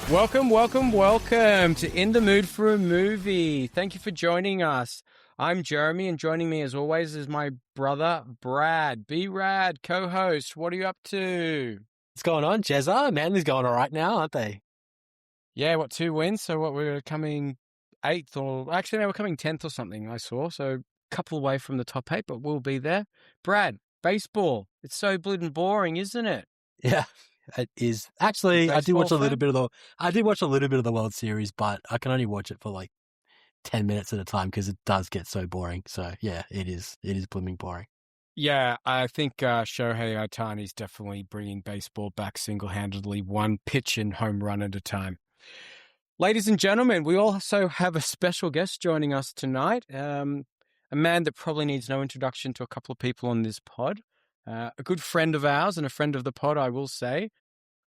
Welcome to In the Mood for a Movie. Thank you for joining us. I'm Jeremy, and joining me as always is my brother, Brad. B-Rad, co-host. What are you up to? What's going on, Jezza? Manly's going all right now, aren't they? Yeah, 2 wins? So we're coming 8th or... Actually, no, we're coming 10th or something, I saw. So a couple away from the top 8, but we'll be there. Brad, baseball. It's so bloody boring, isn't it? Yeah, it is. Actually, I did watch a little bit of the World Series, but I can only watch it for like 10 minutes at a time because it does get so boring. So yeah, it is blooming boring. Yeah, I think Shohei Ohtani is definitely bringing baseball back single-handedly, one pitch and home run at a time. Ladies and gentlemen, we also have a special guest joining us tonight, a man that probably needs no introduction to a couple of people on this pod, a good friend of ours and a friend of the pod, I will say,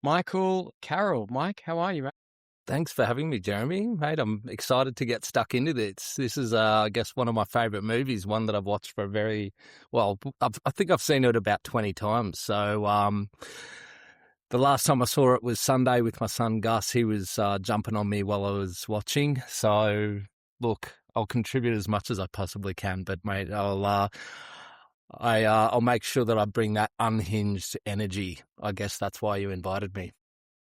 Michael Carroll. Mike, how are you, mate? Thanks for having me, Jeremy. Mate, I'm excited to get stuck into this. This is, I guess, one of my favourite movies, one that I've watched for I think I've seen it about 20 times. So the last time I saw it was Sunday with my son, Gus. He was jumping on me while I was watching. So, look, I'll contribute as much as I possibly can, but, mate, I'll make sure that I bring that unhinged energy. I guess that's why you invited me.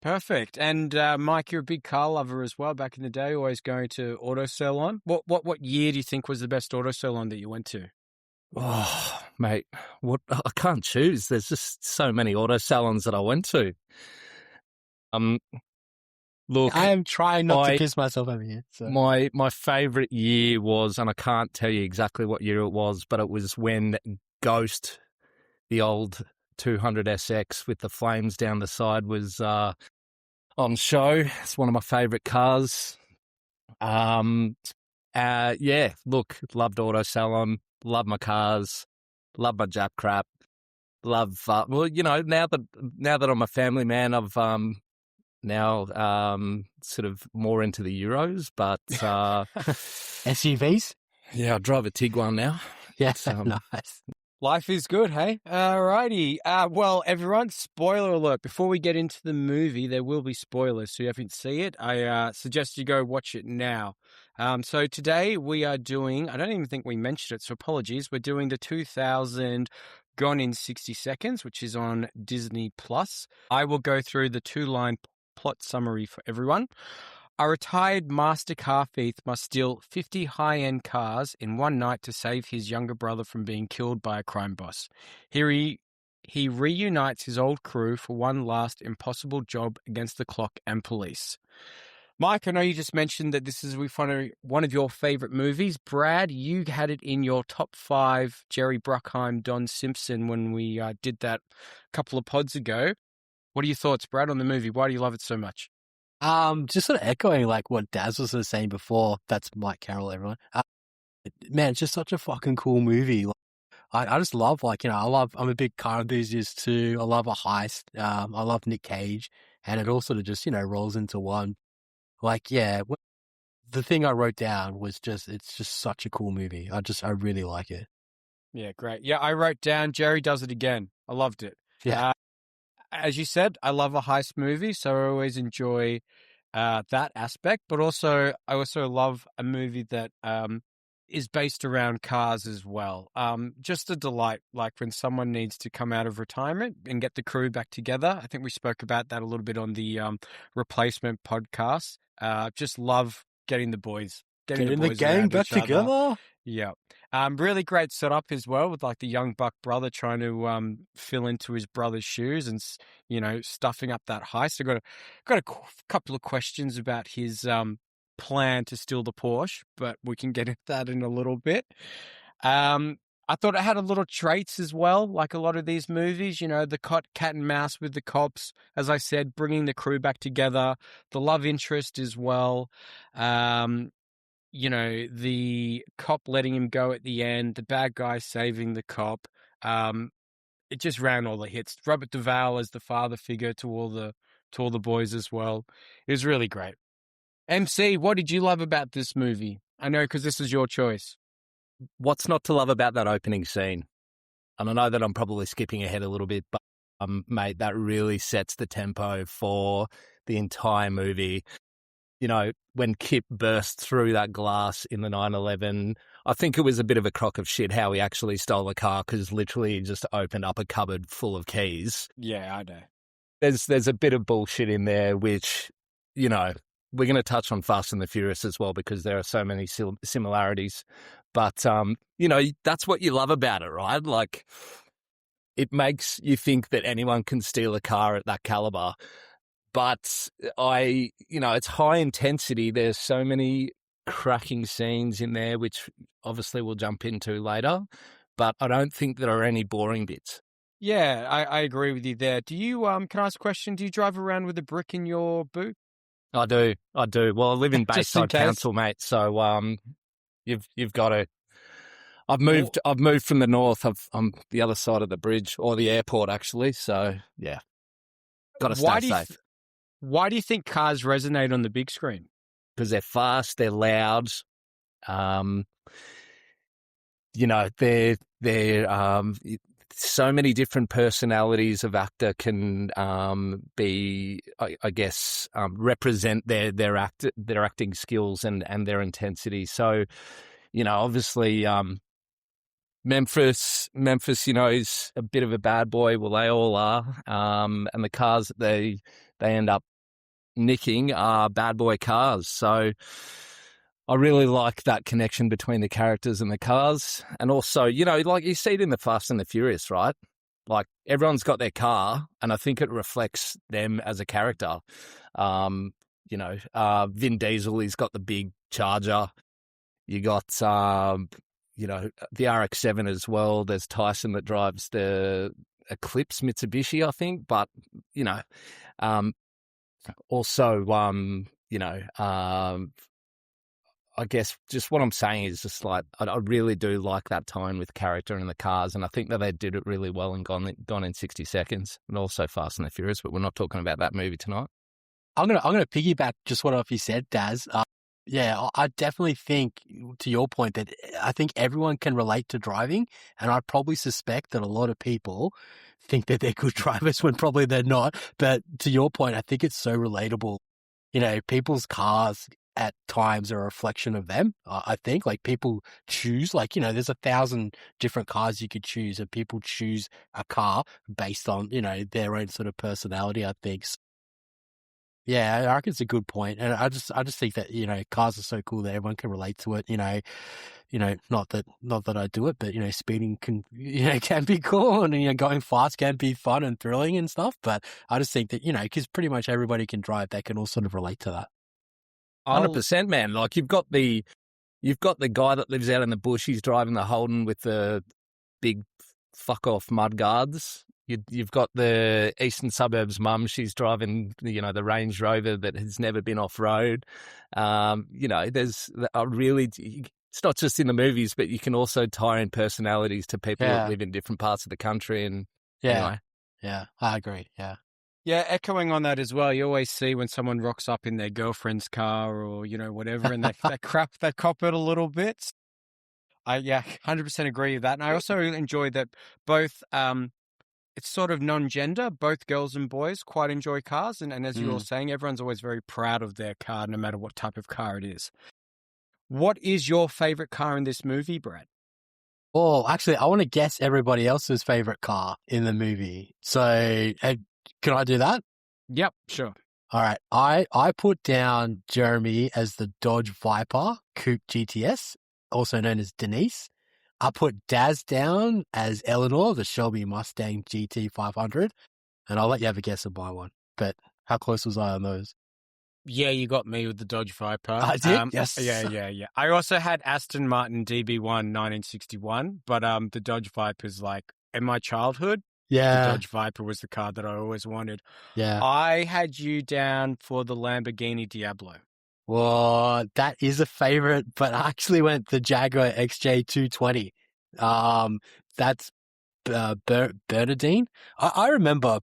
Perfect. And Mike, you're a big car lover as well. Back in the day, always going to auto salon. What year do you think was the best auto salon that you went to? Oh, mate, I can't choose. There's just so many auto salons that I went to. Look, I am trying not to piss myself over here. So. My favourite year was, and I can't tell you exactly what year it was, but it was when Ghost, the old 200SX with the flames down the side, was on show. It's one of my favourite cars. Yeah, look, loved auto salon, love my cars, love my Jap crap, love. Now that I'm a family man, I've now sort of more into the Euros, but SUVs. Yeah, I drive a Tiguan now. Yes, nice. Life is good, hey? Alrighty. Well, everyone, spoiler alert. Before we get into the movie, there will be spoilers, so if you haven't seen it, I suggest you go watch it now. So today we are doing, I don't even think we mentioned it, so apologies. We're doing the 2000 Gone in 60 Seconds, which is on Disney+. I will go through the 2-line plot summary for everyone. A retired master car thief must steal 50 high-end cars in one night to save his younger brother from being killed by a crime boss. Here he reunites his old crew for one last impossible job against the clock and police. Mike, I know you just mentioned that this is one of your favorite movies. Brad, you had it in your top 5, Jerry Bruckheimer, Don Simpson, when we did that a couple of pods ago. What are your thoughts, Brad, on the movie? Why do you love it so much? Just sort of echoing like what Daz was sort of saying before. That's Mike Carroll, everyone. Man, it's just such a fucking cool movie. Like, I just love, I'm a big car enthusiast too. I love a heist. I love Nick Cage, and it all sort of just, rolls into one. Like, yeah, the thing I wrote down was it's just such a cool movie. I really like it. Yeah, great. Yeah, I wrote down Jerry does it again. I loved it. Yeah. As you said, I love a heist movie, so I always enjoy that aspect. But I also love a movie that is based around cars as well. Just a delight, like when someone needs to come out of retirement and get the crew back together. I think we spoke about that a little bit on the Replacement podcast. Just love getting the boys. Getting the gang back together. Yeah. Really great setup as well with like the young buck brother trying to fill into his brother's shoes and, stuffing up that heist. I got a couple of questions about his plan to steal the Porsche, but we can get into that in a little bit. I thought it had a little traits as well, like a lot of these movies, the cat and mouse with the cops, as I said, bringing the crew back together, the love interest as well. The cop letting him go at the end, the bad guy saving the cop. It just ran all the hits. Robert Duvall as the father figure to all the boys as well. It was really great. MC, what did you love about this movie? I know because this is your choice. What's not to love about that opening scene? And I know that I'm probably skipping ahead a little bit, but mate, that really sets the tempo for the entire movie. You know, when Kip burst through that glass in the 911, I think it was a bit of a crock of shit how he actually stole the car, because literally he just opened up a cupboard full of keys. Yeah, I know. There's a bit of bullshit in there, which, you know, we're going to touch on Fast and the Furious as well, because there are so many similarities. But, you know, that's what you love about it, right? Like, it makes you think that anyone can steal a car at that caliber. But it's high intensity. There's so many cracking scenes in there, which obviously we'll jump into later. But I don't think there are any boring bits. Yeah, I agree with you there. Do you, can I ask a question? Do you drive around with a brick in your boot? I do. Well, I live in Just in Bayside case. Council, mate. So you've got to. I've moved from the north. I'm the other side of the bridge, or the airport, actually. So yeah, got to stay safe. Why do you think cars resonate on the big screen? Because they're fast, they're loud. You know, they're so many different personalities of actor can be, I guess, represent their acting skills and their intensity. So, you know, obviously, Memphis, you know, is a bit of a bad boy. Well, they all are. And the cars that they end up nicking are bad boy cars. So I really like that connection between the characters and the cars. And also, you know, like you see it in the Fast and the Furious, right? Like everyone's got their car, and I think it reflects them as a character. You know, Vin Diesel, he's got the big Charger. You got, you know, the RX-7 as well. There's Tyson that drives the Eclipse Mitsubishi, I think. But, you know, also, you know, I guess just what I'm saying is just like I really do like that time with character and the cars, and I think that they did it really well and Gone in 60 Seconds, and also Fast and the Furious. But we're not talking about that movie tonight. I'm gonna piggyback just what you said, Daz. Yeah, I definitely think, to your point, that I think everyone can relate to driving, and I probably suspect that a lot of people think that they're good drivers when probably they're not. But to your point, I think it's so relatable. You know, people's cars at times are a reflection of them. I think, like, people choose, like, you know, there's 1,000 different cars you could choose, and people choose a car based on, you know, their own sort of personality, I think. So, yeah, I reckon it's a good point. And I just think that, you know, cars are so cool that everyone can relate to it. You know, not that I do it, but, you know, speeding can be cool, and, you know, going fast can be fun and thrilling and stuff. But I just think that, you know, because pretty much everybody can drive, they can all sort of relate to that. 100%, man. Like you've got the guy that lives out in the bush. He's driving the Holden with the big fuck off mud guards. You've got the eastern suburbs mum. She's driving, you know, the Range Rover that has never been off road. You know, there's a really. It's not just in the movies, but you can also tie in personalities to people that live in different parts of the country. And anyway. Yeah, I agree. Yeah. Yeah, echoing on that as well. You always see when someone rocks up in their girlfriend's car or, you know, whatever, and they cop it a little bit. I 100% agree with that. And I also enjoy that both, it's sort of non-gender, both girls and boys quite enjoy cars. And as you were saying, everyone's always very proud of their car, no matter what type of car it is. What is your favorite car in this movie, Brad? Oh, actually, I want to guess everybody else's favorite car in the movie. So, can I do that? Yep, sure. All right. I put down Jeremy as the Dodge Viper Coupe GTS, also known as Denise. I put Daz down as Eleanor, the Shelby Mustang GT 500. And I'll let you have a guess of my one. But how close was I on those? Yeah, you got me with the Dodge Viper. I did? Yes. Yeah. I also had Aston Martin DB1 1961, but the Dodge Viper's like, in my childhood, yeah, the Dodge Viper was the car that I always wanted. Yeah. I had you down for the Lamborghini Diablo. Well, that is a favorite, but I actually went the Jaguar XJ220. That's Bernardine. I remember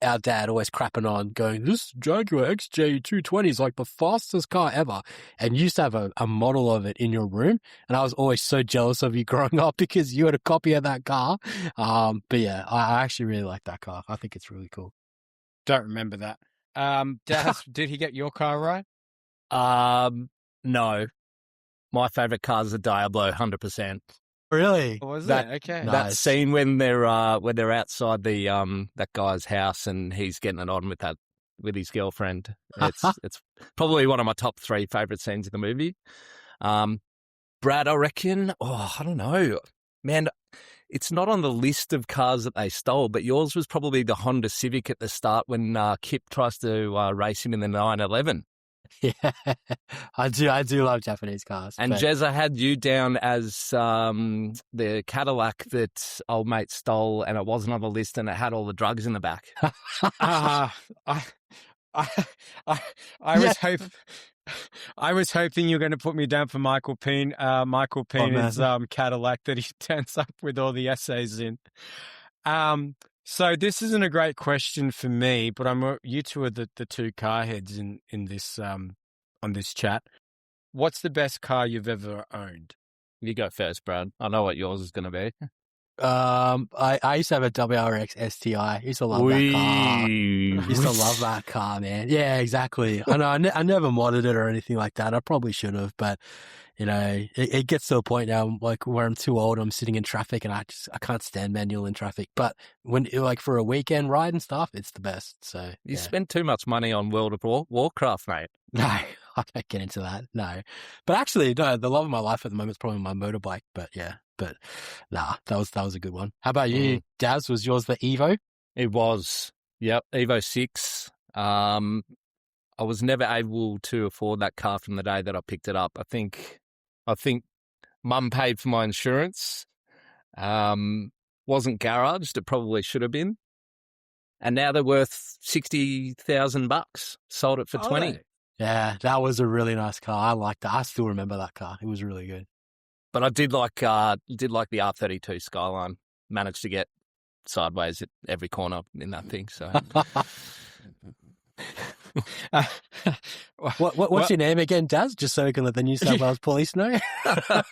our dad always crapping on, going, this Jaguar XJ220 is like the fastest car ever. And you used to have a model of it in your room. And I was always so jealous of you growing up because you had a copy of that car. But yeah, I actually really like that car. I think it's really cool. Don't remember that. Daz, did he get your car right? No. My favourite car is a Diablo, 100%. Really? Or was That- it? Okay. No. That Nice. scene when they're outside the that guy's house and he's getting it on with his girlfriend. It's probably one of my top 3 favourite scenes in the movie. Brad, I reckon. Oh, I don't know, man. It's not on the list of cars that they stole, but yours was probably the Honda Civic at the start when Kip tries to race him in the 911. Yeah, I do love Japanese cars. And but- Jez, I had you down as the Cadillac that old mate stole, and it wasn't on the list, and it had all the drugs in the back. I was hoping you were going to put me down for Michael Peen. Michael Peen's Cadillac that he turns up with all the essays in. So this isn't a great question for me, but you two are the 2 car heads in this on this chat. What's the best car you've ever owned? You go first, Brad. I know what yours is going to be. I used to have a WRX STI. Used to love that car. Used to love that car, man. Yeah, exactly. I know. I never modded it or anything like that. I probably should have, but you know, it gets to a point now, like where I'm too old. I'm sitting in traffic, and I can't stand manual in traffic. But when like for a weekend ride and stuff, it's the best. So You spend too much money on World of Warcraft, mate. No, I don't get into that. No, but actually, no. The love of my life at the moment is probably my motorbike. But yeah, nah, that was a good one. How about you, Daz? Was yours the Evo? It was. Yep, Evo 6. I was never able to afford that car from the day that I picked it up. I think Mum paid for my insurance. Wasn't garaged. It probably should have been. And now they're worth $60,000. Sold it for 20. Yeah, that was a really nice car. I liked that. I still remember that car. It was really good. But I did like the R32 Skyline. Managed to get sideways at every corner in that thing. So What's your name again, Daz? Just so we can let the New South Wales police know. I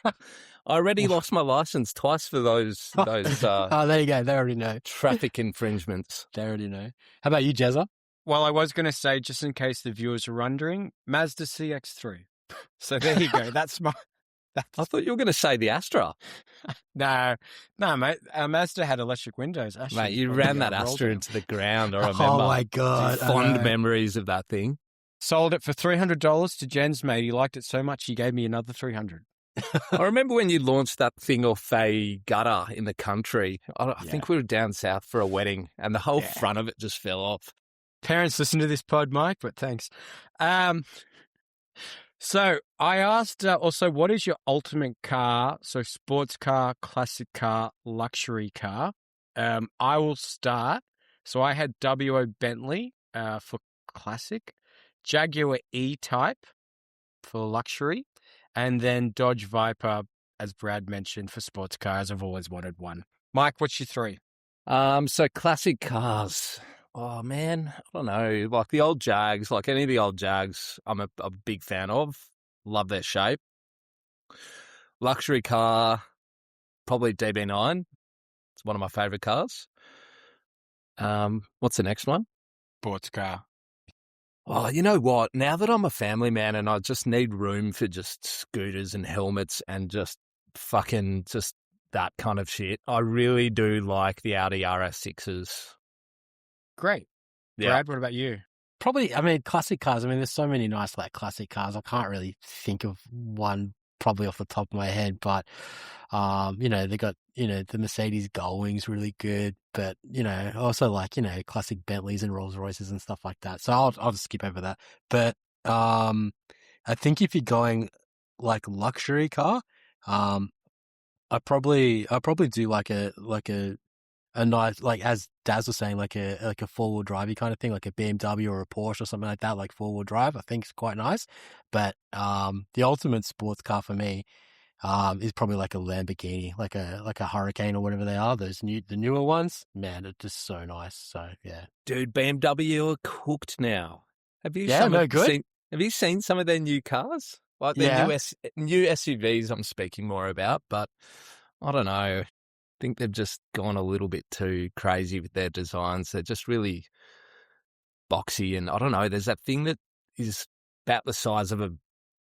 already lost my license twice for those Oh, there you go. They already know. traffic infringements. They already know. How about you, Jezza? Well, I was going to say, just in case the viewers are wondering, Mazda CX-3. So there you go. That's my... I thought you were going to say the Astra. No, mate. Mazda had electric windows. Actually, Mate, you ran that Astra into the ground. I remember. Oh my God. I Fond know. memories of that thing. Sold it for $300 to Jens, mate. He liked it so much, he gave me another $300. I remember when you launched that thing off a gutter in the country. I think we were down south for a wedding, and the whole front of it just fell off. Parents listen to this pod, Mike, but thanks. So I asked also, what is your ultimate car? So sports car, classic car, luxury car. I will start. So I had WO Bentley for classic, Jaguar E-Type for luxury, and then Dodge Viper, as Brad mentioned, for sports cars. I've always wanted one. Mike, what's your 3? So classic cars. Oh man, I don't know. Like the old Jags, like any of the old Jags, I'm a big fan of. Love their shape. Luxury car, probably DB9. It's one of my favorite cars. What's the next one? Sports car. Oh, you know what? Now that I'm a family man and I just need room for just scooters and helmets and just fucking just that kind of shit, I really do like the Audi RS6s. Great. Yeah. Brad, what about you? Probably, I mean, classic cars. I mean, there's so many nice, like, classic cars. I can't really think of one probably off the top of my head, but, you know, they got, you know, the Mercedes Gullwing's really good, but, you know, also like, you know, classic Bentleys and Rolls Royces and stuff like that. So I'll just skip over that. But, I think if you're going like luxury car, I probably do like a nice, like as Daz was saying, like a 4-wheel drivey kind of thing, like a BMW or a Porsche or something like that, like 4-wheel drive. I think it's quite nice. But the ultimate sports car for me is probably like a Lamborghini, like a Hurricane or whatever they are. The newer ones, man, they're just so nice. So yeah, Dude, BMW are cooked now. Have you yeah, no, good. Have you seen some of their new cars? Like their Yeah, new SUVs I'm speaking more about, but I don't know. I think they've just gone a little bit too crazy with their designs. They're just really boxy, and I don't know. There's that thing that is about the size of a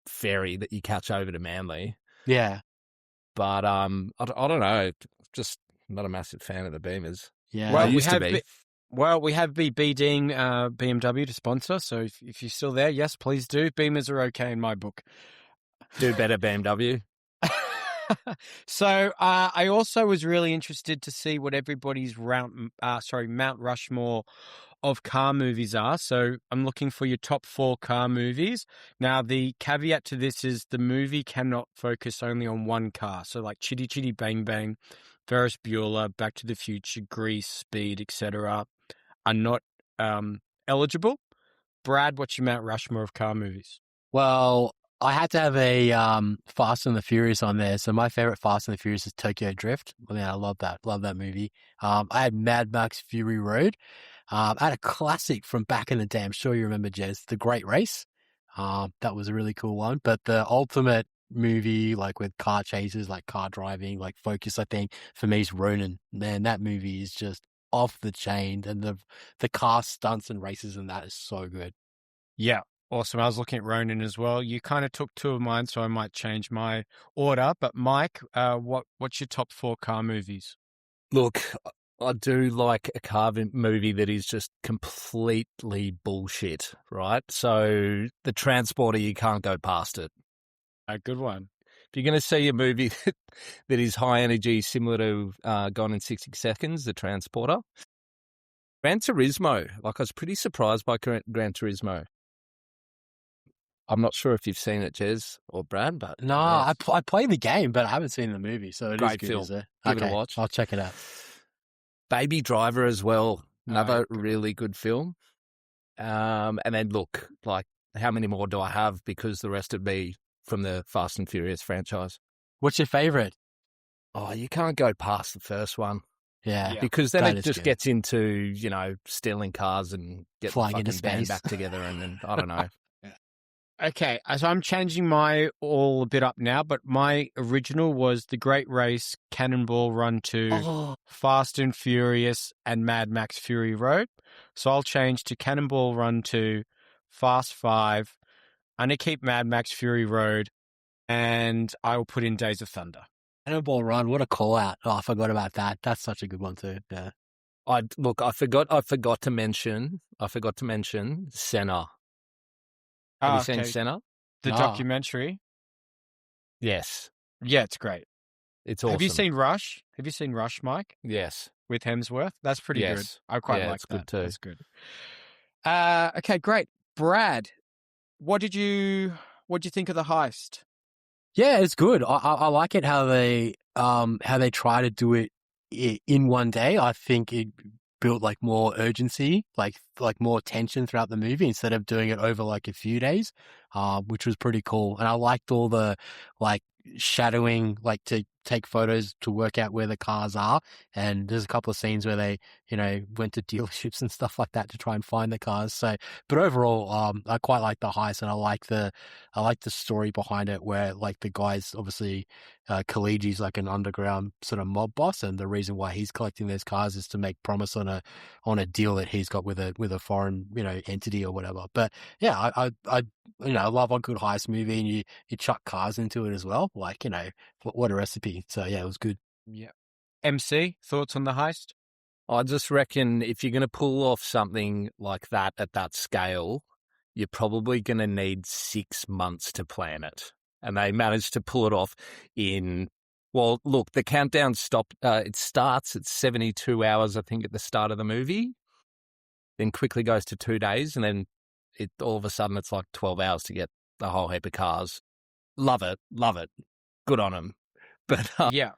ferry that you catch over to Manly. yeah, But I don't know. Just not a massive fan of the Beamers. yeah. Well, Well, I we used to have be. we have BDing BMW to sponsor. So if you're still there, yes, please do. Beamers are okay in my book. Do better, BMW. So I also was really interested to see what everybody's Mount Rushmore of car movies are. So I'm looking for your top 4 car movies. Now, the caveat to this is the movie cannot focus only on one car. So like Chitty Chitty Bang Bang, Ferris Bueller, Back to the Future, Grease, Speed, etc. are not eligible. Brad, what's your Mount Rushmore of car movies? Well, I had to have a Fast and the Furious on there. So my favorite Fast and the Furious is Tokyo Drift. Well, yeah, I love that movie. I had Mad Max Fury Road. I had a classic from back in the day. I'm sure you remember, Jez, The Great Race. That was a really cool one. But the ultimate movie, like with car chases, like car driving, like focus, I think for me is Ronin. Man, that movie is just off the chain, and the car stunts and races in that is so good. Yeah, awesome. I was looking at Ronin as well. You kind of took 2 of mine, so I might change my order. But Mike, what's your top 4 car movies? Look, I do like a car movie that is just completely bullshit, right? So the Transporter, you can't go past it. A good one. If you're going to see a movie that is high energy, similar to Gone in 60 Seconds, The Transporter, Gran Turismo. Like, I was pretty surprised by Gran Turismo. I'm not sure if you've seen it, Jez or Brad, but No, yeah, I played the game, but I haven't seen the movie, so it is Great good, film. is it? Give it a Okay, watch. I'll check it out. Baby Driver as well, another good. really good film. And then look, like, how many more do I have? Because the rest would be from the Fast and Furious franchise. What's your favorite? Oh, you can't go past the first one Yeah. Yeah. because then That it is just good. gets into, stealing cars and getting Flying the into fucking band space. back together, and then I don't know. Okay, so I'm changing my all a bit up now, but my original was The Great Race, Cannonball Run 2, Oh, Fast and Furious, and Mad Max Fury Road. So I'll change to Cannonball Run 2, Fast 5. I'm going to keep Mad Max Fury Road, and I will put in Days of Thunder. Cannonball Run, what a call out. Oh, I forgot about that. That's such a good one too. Yeah. I forgot to mention Senna. Have you seen Senna? The No. documentary. Yes, Yeah, it's great. it's awesome. Have you seen Rush? Have you seen Rush, Mike, Yes. with Hemsworth? That's pretty good. Yes. I quite Yeah, like it's that. good too. That's good. Okay, great. Brad, what did you think of the heist? Yeah, it's good. I like it how they try to do it in one day. I think it built like more urgency, like more tension throughout the movie instead of doing it over like a few days, which was pretty cool. And I liked all the like shadowing, like to take photos to work out where the cars are. And there's a couple of scenes where they, went to dealerships and stuff like that to try and find the cars. So, but overall, I quite like the heist, and I like the story behind it, where like the guy's obviously, Kaliji's like an underground sort of mob boss, and the reason why he's collecting those cars is to make promise on a deal that he's got with a foreign, entity or whatever. But yeah, I love a good heist movie, and you chuck cars into it as well. Like, what a recipe. So yeah, it was good. Yeah. MC, thoughts on the heist? I just reckon if you're going to pull off something like that at that scale, you're probably going to need 6 months to plan it. And they managed to pull it off in, well, look, the countdown it starts at 72 hours, I think, at the start of the movie, then quickly goes to 2 days, and then all of a sudden it's like 12 hours to get the whole heap of cars. Love it. Good on them. But Yeah.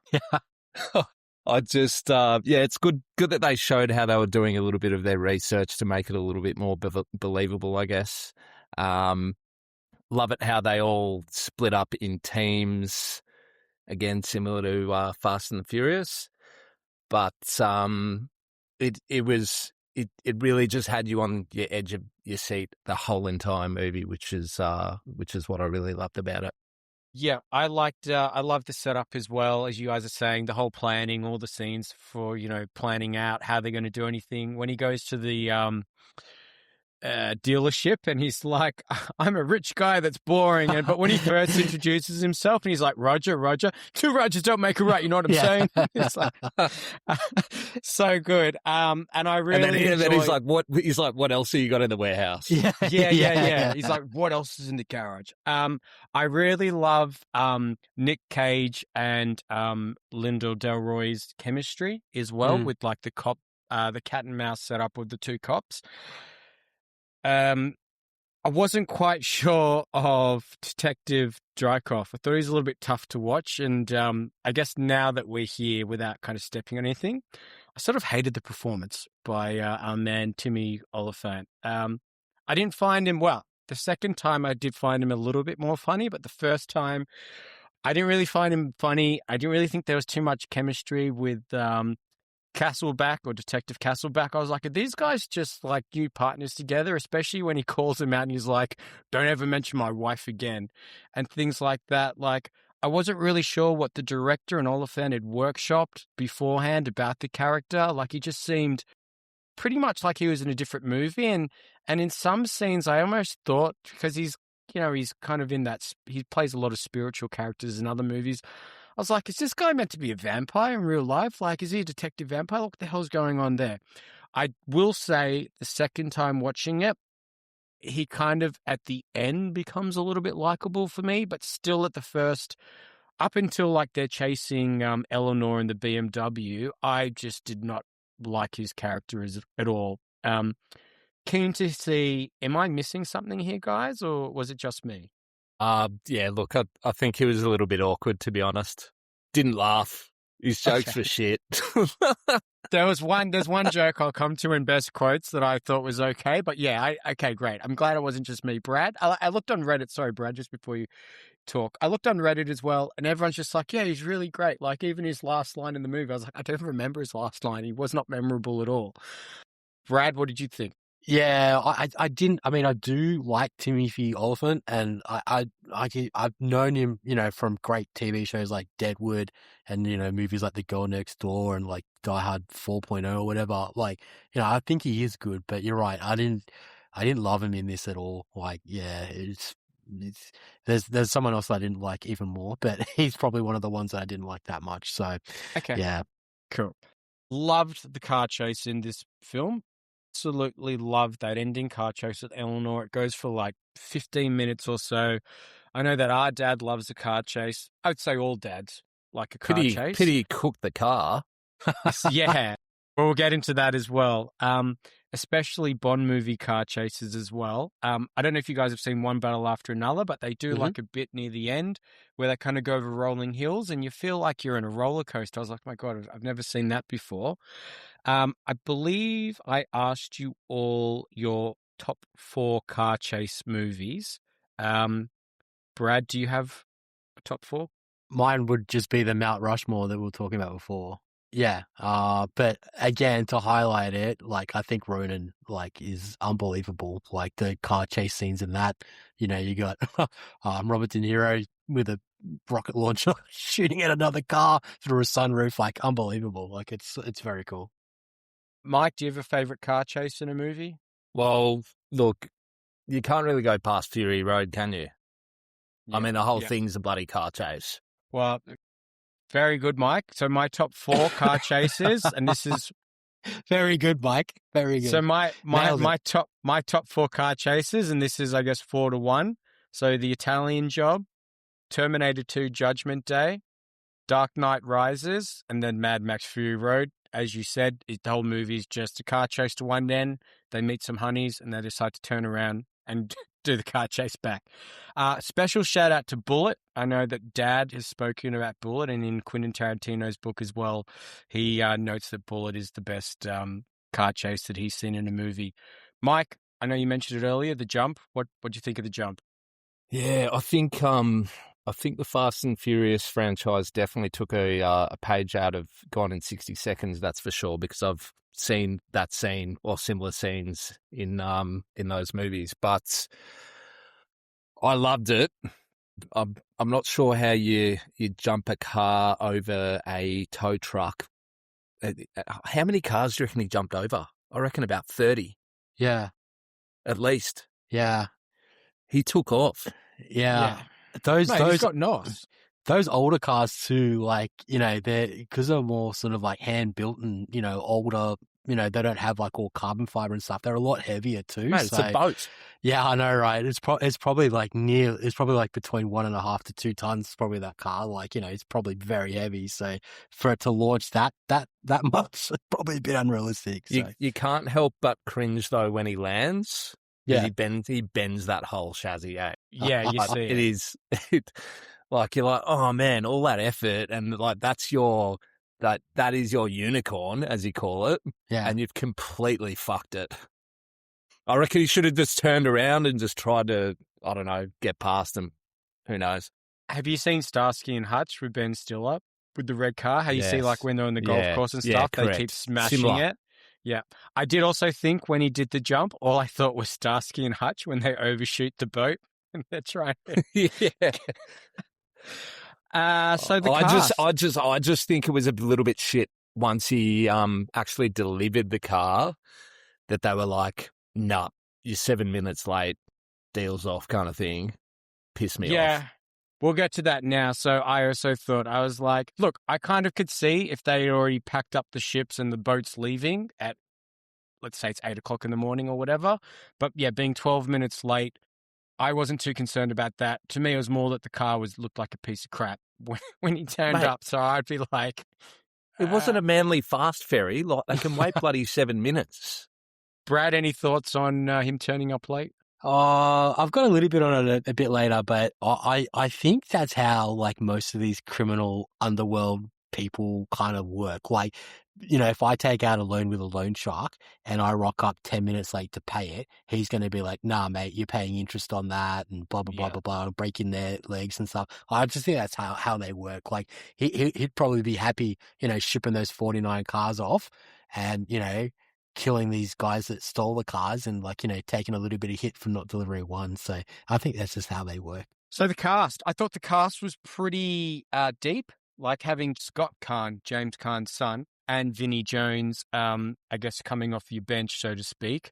I just, it's good that they showed how they were doing a little bit of their research to make it a little bit more believable, I guess. Love it how they all split up in teams. again, similar to Fast and the Furious, but it really just had you on your edge of your seat the whole entire movie, which is what I really loved about it. Yeah, I loved the setup as well, as you guys are saying, the whole planning, all the scenes for, planning out how they're going to do anything. When he goes to the dealership and he's like, I'm a rich guy that's boring. But when he first introduces himself and he's like, Roger, two Rogers don't make a right. You know what I'm saying? It's like, so good. And I really and then he's like, what else have you got in the warehouse? Yeah. He's like, what else is in the garage? I really love Nick Cage and Linda Delroy's chemistry as well with like the cat and mouse setup with the two cops. I wasn't quite sure of Detective Drykoff. I thought he was a little bit tough to watch, and I guess now that we're here, without kind of stepping on anything, I sort of hated the performance by our man Timmy Olyphant. I didn't find him well. The second time, I did find him a little bit more funny, but the first time, I didn't really find him funny. I didn't really think there was too much chemistry with Castleback or Detective Castleback. I was like, are these guys just like new partners together? Especially when he calls him out and he's like, don't ever mention my wife again, and things like that. Like, I wasn't really sure what the director and Oliphant had workshopped beforehand about the character. Like, he just seemed pretty much like he was in a different movie. And in some scenes, I almost thought, because he's kind of in that, he plays a lot of spiritual characters in other movies. I was like, is this guy meant to be a vampire in real life? Like, is he a detective vampire? What the hell's going on there? I will say the second time watching it, he kind of at the end becomes a little bit likable for me, but still at the first, up until like they're chasing Eleanor in the BMW, I just did not like his character at all. Keen to see, am I missing something here, guys, or was it just me? Yeah, look, I think he was a little bit awkward, to be honest. Didn't laugh. His jokes were shit. There's one joke I'll come to in best quotes that I thought was okay, but yeah, okay, great. I'm glad it wasn't just me. Brad, I looked on Reddit, sorry, Brad, just before you talk. I looked on Reddit as well, and everyone's just like, yeah, he's really great. Like, even his last line in the movie, I was like, I don't remember his last line. He was not memorable at all. Brad, what did you think? Yeah, I didn't. I mean, I do like Timothy Olyphant, and I've known him, from great TV shows like Deadwood, and movies like The Girl Next Door and like Die Hard 4.0 or whatever. Like, I think he is good, but you're right. I didn't love him in this at all. Like, yeah, it's there's someone else I didn't like even more, but he's probably one of the ones that I didn't like that much. So, okay, yeah, cool. Loved the car chase in this film. Absolutely loved that ending car chase with Eleanor. It goes for like 15 minutes or so. I know that our dad loves a car chase. I would say all dads like a car chase. Pity he cooked the car. Yeah, we'll get into that as well. Especially Bond movie car chases as well. I don't know if you guys have seen One Battle After Another, but they do like a bit near the end where they kind of go over rolling hills and you feel like you're in a roller coaster. I was like, my God, I've never seen that before. I believe I asked you all your top 4 car chase movies. Brad, do you have a top 4? mine would just be the Mount Rushmore that we were talking about before. Yeah. But again, to highlight it, like, I think Ronin, like, is unbelievable. Like, the car chase scenes in that, you got, Robert De Niro with a rocket launcher shooting at another car through a sunroof, like, unbelievable. Like, it's very cool. Mike, do you have a favorite car chase in a movie? Well, look, you can't really go past Fury Road, can you? Yeah, I mean, the whole thing's a bloody car chase. Well, very good, Mike. So my top 4 car chases, and this is very good, Mike. Very good. So my top 4 car chases, and this is, I guess, 4-1. So The Italian Job, Terminator 2 Judgment Day, Dark Knight Rises, and then Mad Max Fury Road. As you said, the whole movie is just a car chase to one end. They meet some honeys, and they decide to turn around and do the car chase back. Special shout out to Bullet. I know that Dad has spoken about Bullet, and in Quentin Tarantino's book as well, he notes that Bullet is the best car chase that he's seen in a movie. Mike, I know you mentioned it earlier, The Jump. What do you think of The Jump? Yeah, I think I think the Fast and Furious franchise definitely took a page out of Gone in 60 Seconds. That's for sure, because I've seen that scene or similar scenes in those movies. But I loved it. I'm not sure how you jump a car over a tow truck. How many cars do you reckon he jumped over? I reckon about 30 Yeah, at least. yeah, He took off. yeah. Those Mate, he's got NOS. those older cars too, like, you know, they're more sort of like hand built and, you know, older, you know, they don't have like all carbon fiber and stuff. They're a lot heavier too. Mate, it's a boat. Yeah, I know, right? It's probably like between 1.5 to 2 tons. Probably that car, like, you know, it's probably very heavy. So for it to launch that much, it's probably a bit unrealistic. So You can't help but cringe though when he lands. yeah, He bends that whole chassis. Eh? Yeah, you see It is like you're like, oh man, all that effort and like that is your unicorn, as you call it, yeah. and you've completely fucked it. I reckon he should have just turned around and just tried to, I don't know, get past him. Who knows? Have you seen Starsky and Hutch with Ben Stiller with the red car? How you see Yes. like when they're on the golf Yeah. course and Yeah, stuff, they correct. keep smashing Similar. it. Yeah. I did also think when he did the jump, all I thought was Starsky and Hutch when they overshoot the boat and they're trying to. Yeah. So the I cast. just think it was a little bit shit once he actually delivered the car, that they were like, nah, you're 7 minutes late, deals off kind of thing. Piss me Yeah. off. We'll get to that now. So I also thought, I was like, look, I kind of could see if they had already packed up the ships and the boat's leaving at, let's say it's 8 o'clock in the morning or whatever. But yeah, being 12 minutes late, I wasn't too concerned about that. To me, it was more that the car looked like a piece of crap when he turned Mate. up. So I'd be like, It wasn't a Manly fast ferry. Like, they can wait bloody 7 minutes. Brad, any thoughts on him turning up late? I've got a little bit on it a bit later, but I think that's how like most of these criminal underworld people kind of work. Like, you know, if I take out a loan with a loan shark and I rock up 10 minutes late to pay it, he's going to be like, nah, mate, you're paying interest on that and blah, blah, blah, Yeah. blah, blah, breaking their legs and stuff. I just think that's how they work. Like he'd probably be happy, you know, shipping those 49 cars off and, you know, killing these guys that stole the cars and like, you know, taking a little bit of hit for not delivering one. So I think that's just how they work. So the cast, I thought the cast was pretty deep, like having Scott Caan, James Caan's son, and Vinnie Jones, I guess coming off your bench, so to speak,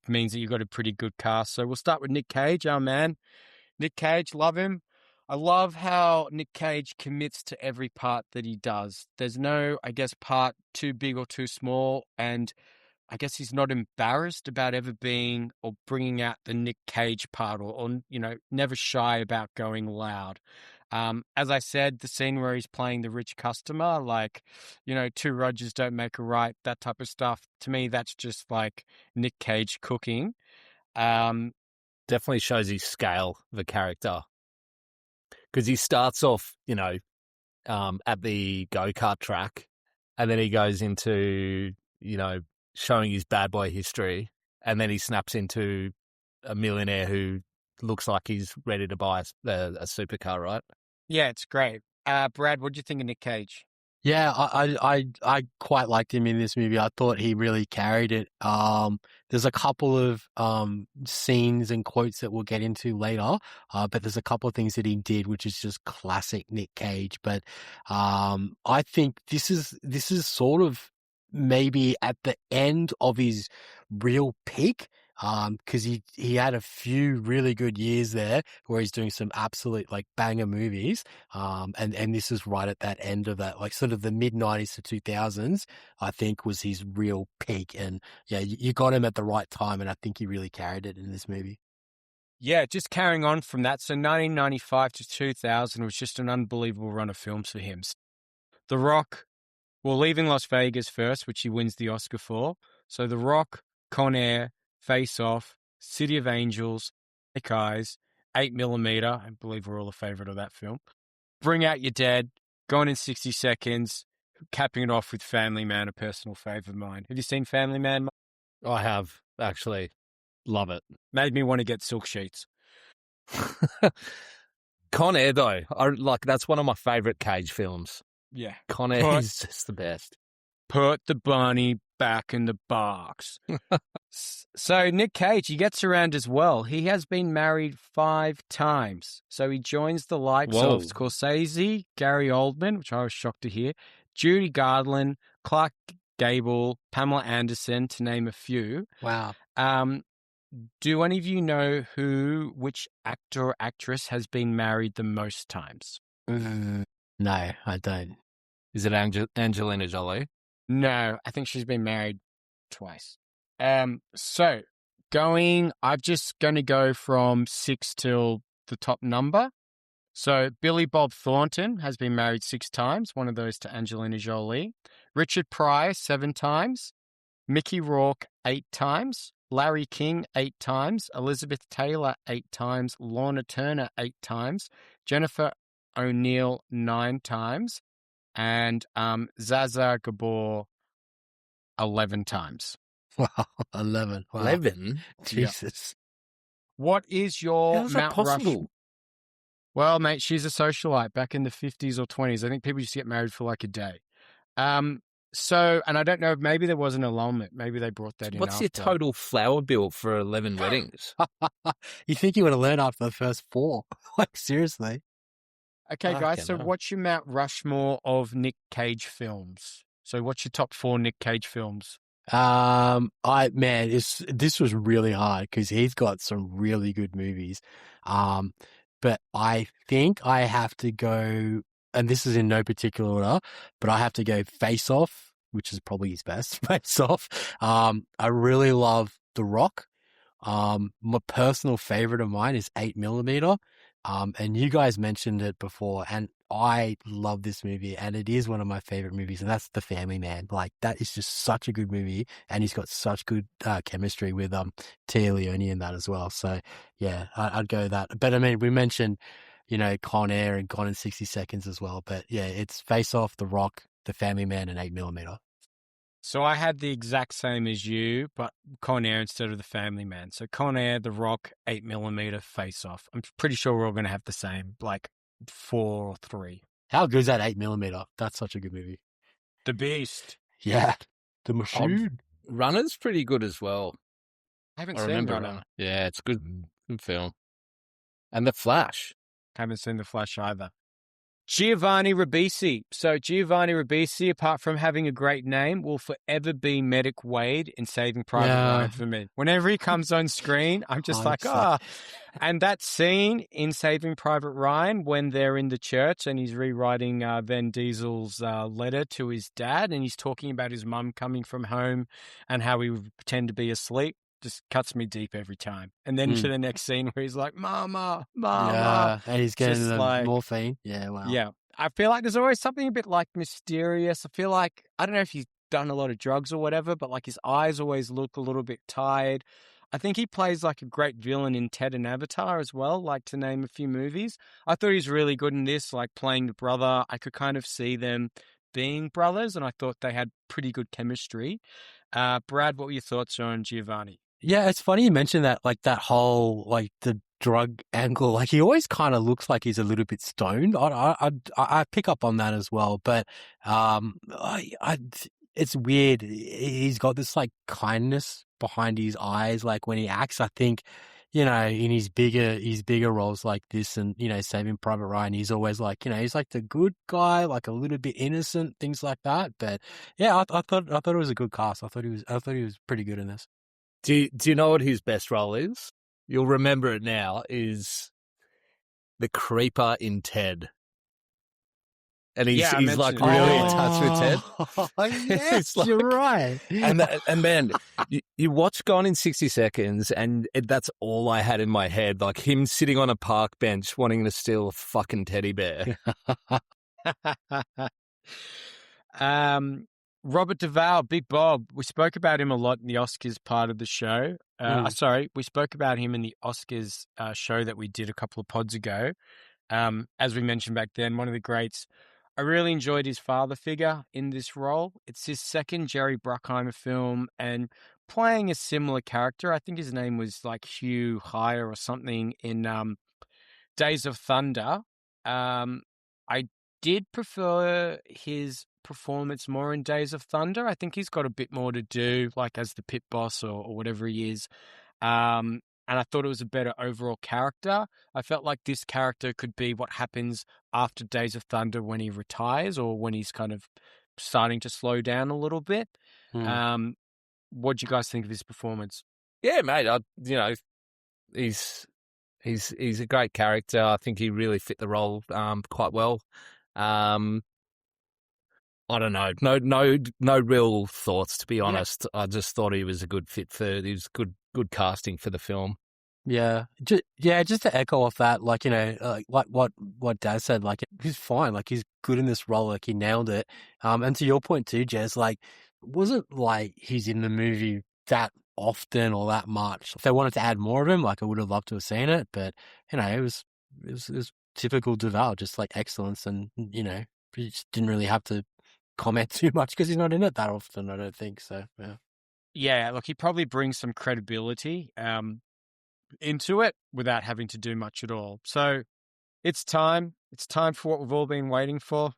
means that you've got a pretty good cast. So we'll start with Nick Cage, our man. Nick Cage, love him. I love how Nick Cage commits to every part that he does. There's no, I guess, part too big or too small, and I guess he's not embarrassed about ever being or bringing out the Nick Cage part or you know, never shy about going loud. As I said, the scene where he's playing the rich customer, like, you know, two Rogers don't make a right, that type of stuff. To me, that's just like Nick Cage cooking. Definitely shows his scale of a character. Because he starts off, you know, at the go-kart track, and then he goes into, you know, showing his bad boy history, and then he snaps into a millionaire who looks like he's ready to buy a supercar, right? Yeah, it's great. Brad, what do you think of Nick Cage? Yeah, I quite liked him in this movie. I thought he really carried it. There's a couple of scenes and quotes that we'll get into later, but there's a couple of things that he did which is just classic Nick Cage. But I think this is sort of maybe at the end of his real peak. Because he had a few really good years there where he's doing some absolute like banger movies. And this is right at that end of that, like sort of the mid-90s to 2000s, I think was his real peak. And yeah, you got him at the right time, and I think he really carried it in this movie. Yeah, just carrying on from that. So 1995 to 2000 was just an unbelievable run of films for him. The Rock, well, leaving Las Vegas first, which he wins the Oscar for. So The Rock, Con Air, Face Off, City of Angels, Snake Eyes, 8mm, I believe we're all a favorite of that film. Bring Out Your Dead, Gone in 60 Seconds, capping it off with Family Man, a personal favorite of mine. Have you seen Family Man? I have, actually. Love it. Made me want to get silk sheets. Con Air, though, that's one of my favorite Cage films. Yeah. Con Air is just the best. Put the bunny back in the box. So Nick Cage, he gets around as well. He has been married 5 times. So he joins the likes Whoa. of Scorsese, Gary Oldman, which I was shocked to hear, Judy Garland, Clark Gable, Pamela Anderson, to name a few. Wow. Do any of you know which actor or actress has been married the most times? No, I don't. Is it Angelina Jolie? No, I think she's been married twice. So I'm just going to go from 6 till the top number. So Billy Bob Thornton has been married 6 times, one of those to Angelina Jolie. Richard Pryor 7 times. Mickey Rourke 8 times. Larry King 8 times. Elizabeth Taylor 8 times. Lorna Turner 8 times. Jennifer O'Neill 9 times. And Zaza Gabor 11 times. Wow, 11. Wow. 11? Jesus. What is your How's that Mount possible? Rushmore? Well, mate, she's a socialite back in the 50s or 20s. I think people used to get married for like a day. So, and I don't know, maybe there was an annulment. Maybe they brought that in. What's your after. total flower bill for 11 weddings? You think you would have learned after the first 4? Like, seriously? Okay, guys, Fucking so hell. what's your Mount Rushmore of Nick Cage films? So what's your top 4 Nick Cage films? This was really hard because he's got some really good movies. But I think I have to go, and this is in no particular order, but I have to go Face Off, which is probably his best. Face Off. I really love The Rock. My personal favorite of mine is 8mm. And you guys mentioned it before, and I love this movie, and it is one of my favorite movies, and that's The Family Man. Like, that is just such a good movie, and he's got such good chemistry with Tia Leone in that as well. So, yeah, I'd go with that. But, I mean, we mentioned, Con Air and Gone in 60 Seconds as well. But, yeah, it's Face Off, The Rock, The Family Man, and 8mm. So I had the exact same as you, but Con Air instead of The Family Man. So Con Air, The Rock, 8mm, Face Off. I'm pretty sure we're all going to have the same, like 4 or 3. How good is that 8mm? That's such a good movie. The Beast. Yeah. The Machine. Runner's pretty good as well. I haven't I seen remember Runner. Runner. Yeah, it's good. Good film. And The Flash. Haven't seen The Flash either. Giovanni Ribisi. So Giovanni Ribisi, apart from having a great name, will forever be Medic Wade in Saving Private Ryan for me. Whenever he comes on screen, I'm just like, 100%. And that scene in Saving Private Ryan when they're in the church and he's rewriting Vin Diesel's letter to his dad and he's talking about his mum coming from home and how he would pretend to be asleep. Just cuts me deep every time. And then to the next scene where he's like, Mama. Yeah, and he's getting Just the like- morphine. Yeah, wow. Yeah. I feel like there's always something a bit like mysterious. I feel like, I don't know if he's done a lot of drugs or whatever, but like his eyes always look a little bit tired. I think he plays like a great villain in Ted and Avatar as well, like to name a few movies. I thought he was really good in this, like playing the brother. I could kind of see them being brothers and I thought they had pretty good chemistry. Brad, what were your thoughts on Giovanni? Yeah, it's funny you mentioned that, like that whole, like the drug angle. Like he always kind of looks like he's a little bit stoned. I pick up on that as well. But it's weird. He's got this like kindness behind his eyes. Like when he acts, I think, in his bigger roles like this and, Saving Private Ryan, he's always like, he's like the good guy, like a little bit innocent, things like that. But yeah, I thought it was a good cast. I thought he was pretty good in this. Do you know what his best role is? You'll remember it now, is the creeper in Ted. And he's like really in touch with Ted. Yes, It's like- you're right. And man, you watch Gone in 60 Seconds and that's all I had in my head. Like him sitting on a park bench wanting to steal a fucking teddy bear. Robert Duvall, Big Bob. We spoke about him a lot in the Oscars part of the show. We spoke about him in the Oscars show that we did a couple of pods ago. As we mentioned back then, one of the greats. I really enjoyed his father figure in this role. It's his second Jerry Bruckheimer film and playing a similar character. I think his name was like Hugh Hire or something in Days of Thunder, I did prefer his performance more in Days of Thunder. I think he's got a bit more to do, like as the pit boss or whatever he is. And I thought it was a better overall character. I felt like this character could be what happens after Days of Thunder when he retires or when he's kind of starting to slow down a little bit. Hmm. What do you guys think of his performance? Yeah, mate. He's he's a great character. I think he really fit the role quite well. Um, I don't know. No real thoughts, to be Yeah. honest. I just thought he was a good fit he was good casting for the film. Yeah, just to echo off that, like, like what Dad said, like he's fine, like he's good in this role, like he nailed it. And to your point too, Jez, like wasn't like he's in the movie that often or that much. If they wanted to add more of him, like I would have loved to have seen it, but it was typical Duval, just like excellence, and he just didn't really have to comment too much because he's not in it that often, I don't think so. Yeah. Yeah, look, he probably brings some credibility into it without having to do much at all. So it's time. It's time for what we've all been waiting for.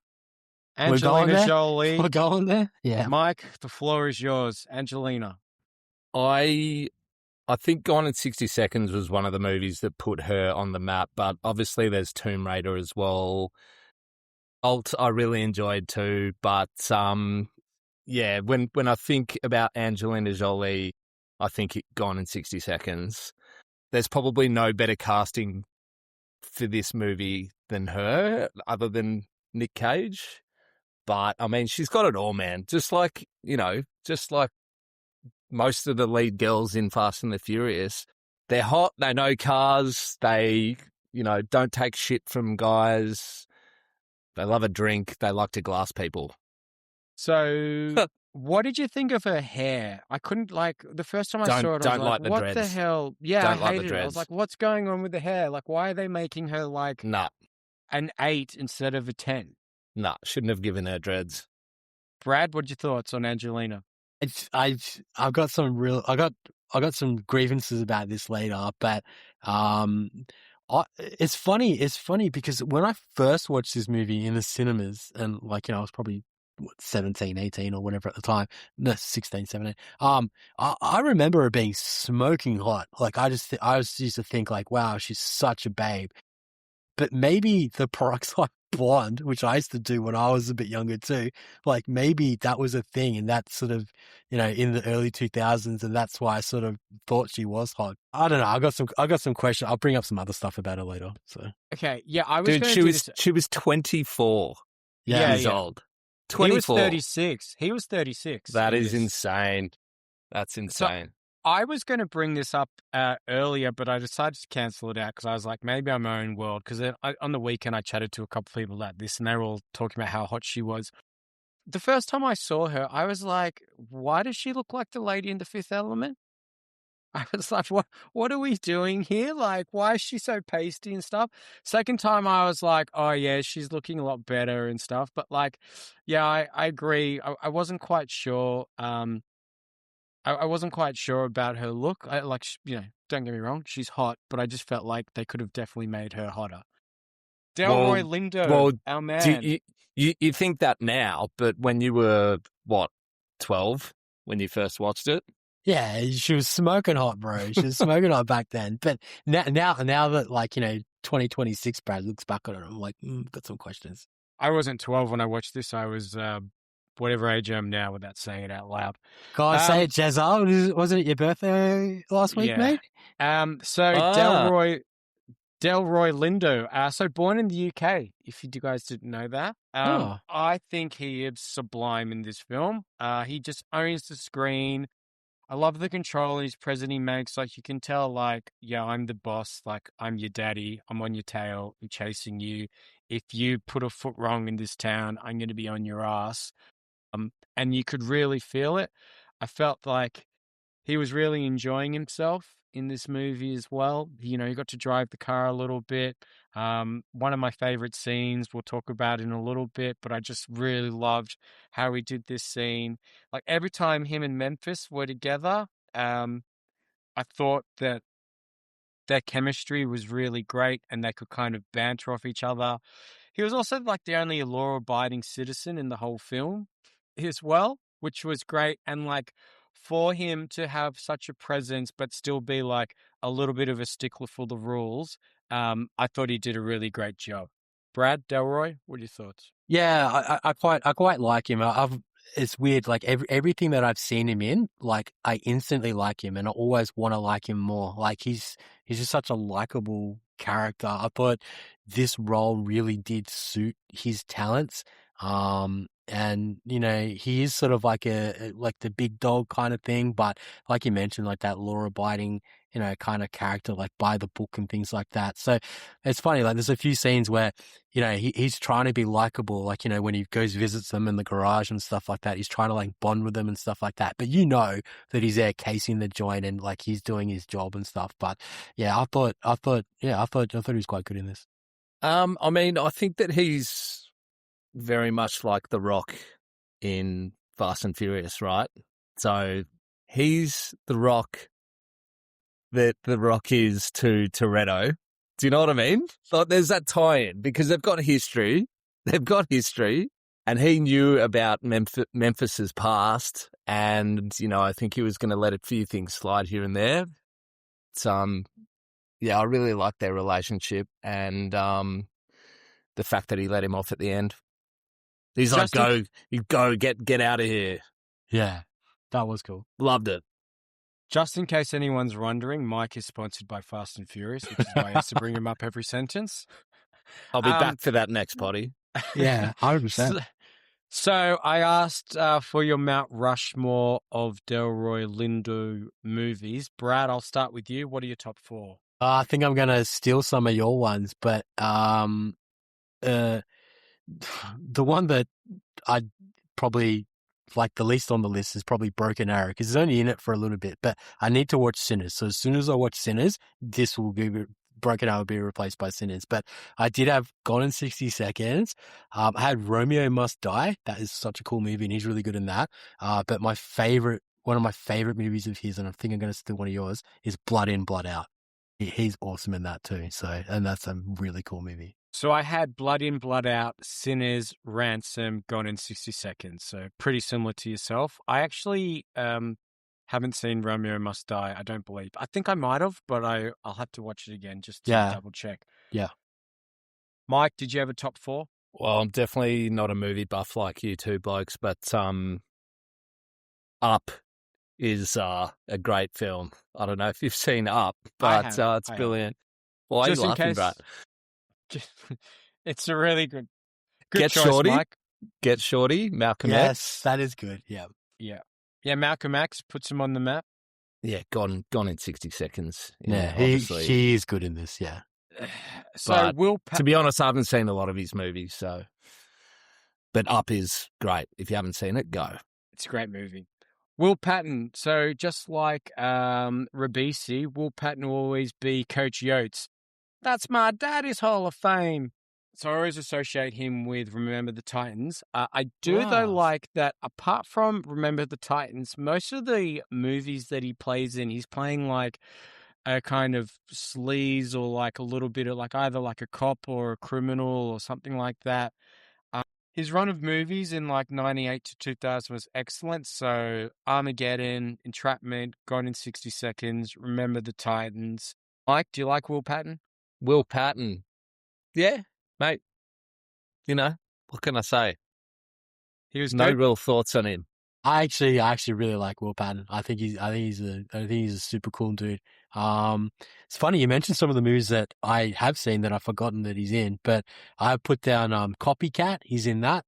We're going Angelina there? Jolie. We're going there? Yeah. Mike, the floor is yours. Angelina. I think Gone in 60 Seconds was one of the movies that put her on the map, but obviously there's Tomb Raider as well. Alt I really enjoyed too, but yeah, when I think about Angelina Jolie, I think Gone in 60 Seconds. There's probably no better casting for this movie than her, other than Nick Cage. But I mean, she's got it all, man. Just like most of the lead girls in Fast and the Furious. They're hot, they know cars, they, don't take shit from guys. They love a drink, they like to glass people. So what did you think of her hair? I couldn't the first time I saw it, I Don't was like the what the dreads. hell? Yeah, Don't I like the hated it. I was dreads. like, what's going on with the hair? Like, why are they making her like Nah, an 8 instead of a 10? shouldn't have given her dreads. Brad, what's your thoughts on Angelina? I've got I got some grievances about this later, but it's funny because when I first watched this movie in the cinemas, and I was probably 17, 18 or whatever at the time, no, 16, 17. I remember her being smoking hot. Like I used to think like, wow, she's such a babe. But maybe the peroxide blonde, which I used to do when I was a bit younger too, like maybe that was a thing, and that sort of, in the early 2000s, and that's why I sort of thought she was hot. I don't know. I got some questions. I'll bring up some other stuff about her later. So Okay, yeah, I was Dude, going to she do was this. she was 24 Yeah, years yeah. old. He was 24. 36. He was 36. That in is this. insane. That's insane. I was going to bring this up earlier, but I decided to cancel it out because I was like, maybe I'm my own world. Because on the weekend, I chatted to a couple of people about this, and they were all talking about how hot she was. The first time I saw her, I was like, why does she look like the lady in The Fifth Element? I was like, what are we doing here? Like, why is she so pasty and stuff? Second time, I was like, oh, yeah, she's looking a lot better and stuff. But yeah, I agree. I wasn't quite sure. I wasn't quite sure about her look. Don't get me wrong, she's hot, but I just felt like they could have definitely made her hotter. Delroy Lindo, our man. You think that now, but when you were, 12 when you first watched it? yeah, she was smoking hot, bro. She was smoking hot back then. But now that 2026, Brad looks back on it, I'm like, got some questions. I wasn't 12 when I watched this. I was whatever age I am now without saying it out loud. God, say it, Jezza. Wasn't it your birthday last week, mate? So Ah. Delroy Lindo. So born in the UK, if you guys didn't know that. I think he is sublime in this film. He just owns the screen. I love the control his presence he makes. Like, you can tell, like, yeah, I'm the boss. Like, I'm your daddy. I'm on your tail. I'm chasing you. If you put a foot wrong in this town, I'm going to be on your ass. And you could really feel it. I felt like he was really enjoying himself in this movie as well. He got to drive the car a little bit. One of my favorite scenes we'll talk about in a little bit, but I just really loved how he did this scene. Like, every time him and Memphis were together, I thought that their chemistry was really great and they could kind of banter off each other. He was also like the only law-abiding citizen in the whole film as well, which was great. And like for him to have such a presence but still be like a little bit of a stickler for the rules, I thought he did a really great job. Brad, Delroy, what are your thoughts? Yeah, I quite like him. It's weird. Like everything that I've seen him in, like I instantly like him, and I always want to like him more. Like he's just such a likable character. I thought this role really did suit his talents. And you know, he is sort of like like the big dog kind of thing, but like you mentioned, like that law-abiding, you know, kind of character, like by the book and things like that. So it's funny. Like there's a few scenes where, you know, he's trying to be likable, like, you know, when he goes visits them in the garage and stuff like that, he's trying to like bond with them and stuff like that. But you know that he's there casing the joint and like he's doing his job and stuff. But yeah, I thought he was quite good in this. I mean, I think that he's very much like The Rock in Fast and Furious, right? So he's The Rock that The Rock is to Toretto. Do you know what I mean? Like, there's that tie-in because they've got history. And he knew about Memphis's past, and you know, I think he was going to let a few things slide here and there. Yeah, I really like their relationship, and the fact that he let him off at the end. He's like, go, get out of here. Yeah, that was cool. Loved it. Just in case anyone's wondering, Mike is sponsored by Fast and Furious, which is why he has to bring him up every sentence. I'll be back for that next potty. Yeah, 100%. So I asked for your Mount Rushmore of Delroy Lindo movies. Brad, I'll start with you. What are your top 4? I think I'm going to steal some of your ones, but the one that I'd probably like the least on the list is probably Broken Arrow, because it's only in it for a little bit, but I need to watch Sinners. So as soon as I watch Sinners, this will be Broken Arrow will be replaced by Sinners. But I did have Gone in 60 Seconds. I had Romeo Must Die. That is such a cool movie, and he's really good in that. But one of my favorite movies of his, and I think I'm going to steal one of yours, is Blood In, Blood Out. He's awesome in that too. So, and that's a really cool movie. So I had Blood In, Blood Out, Sinners, Ransom, Gone in 60 Seconds. So pretty similar to yourself. I actually haven't seen Romeo Must Die, I don't believe. I think I might have, but I'll have to watch it again just to double check. Yeah. Mike, did you have a top 4? Well, I'm definitely not a movie buff like you two blokes, but Up is a great film. I don't know if you've seen Up, but it's brilliant. Why are you laughing, Brad? It's a really good Get choice, Shorty. Mike. Get Shorty, Malcolm Yes, X. that is good. Yeah. Yeah, Malcolm X puts him on the map. Yeah, gone in 60 seconds. Yeah, he is good in this, yeah. So to be honest, I haven't seen a lot of his movies, so but Up is great. If you haven't seen it, go. It's a great movie. Will Patton. So just like Ribisi, Will Patton will always be Coach Yotes. That's my daddy's Hall of Fame. So I always associate him with Remember the Titans. I do, though, like that apart from Remember the Titans, most of the movies that he plays in, he's playing like a kind of sleaze or like a little bit of like either like a cop or a criminal or something like that. His run of movies in like 98 to 2000 was excellent. So Armageddon, Entrapment, Gone in 60 Seconds, Remember the Titans. Mike, do you like Will Patton? Will Patton. Yeah, mate. You know, what can I say? He was no real thoughts on him. I actually really like Will Patton. I think he's a super cool dude. It's funny you mentioned some of the movies that I have seen that I've forgotten that he's in, but I put down Copycat. He's in that.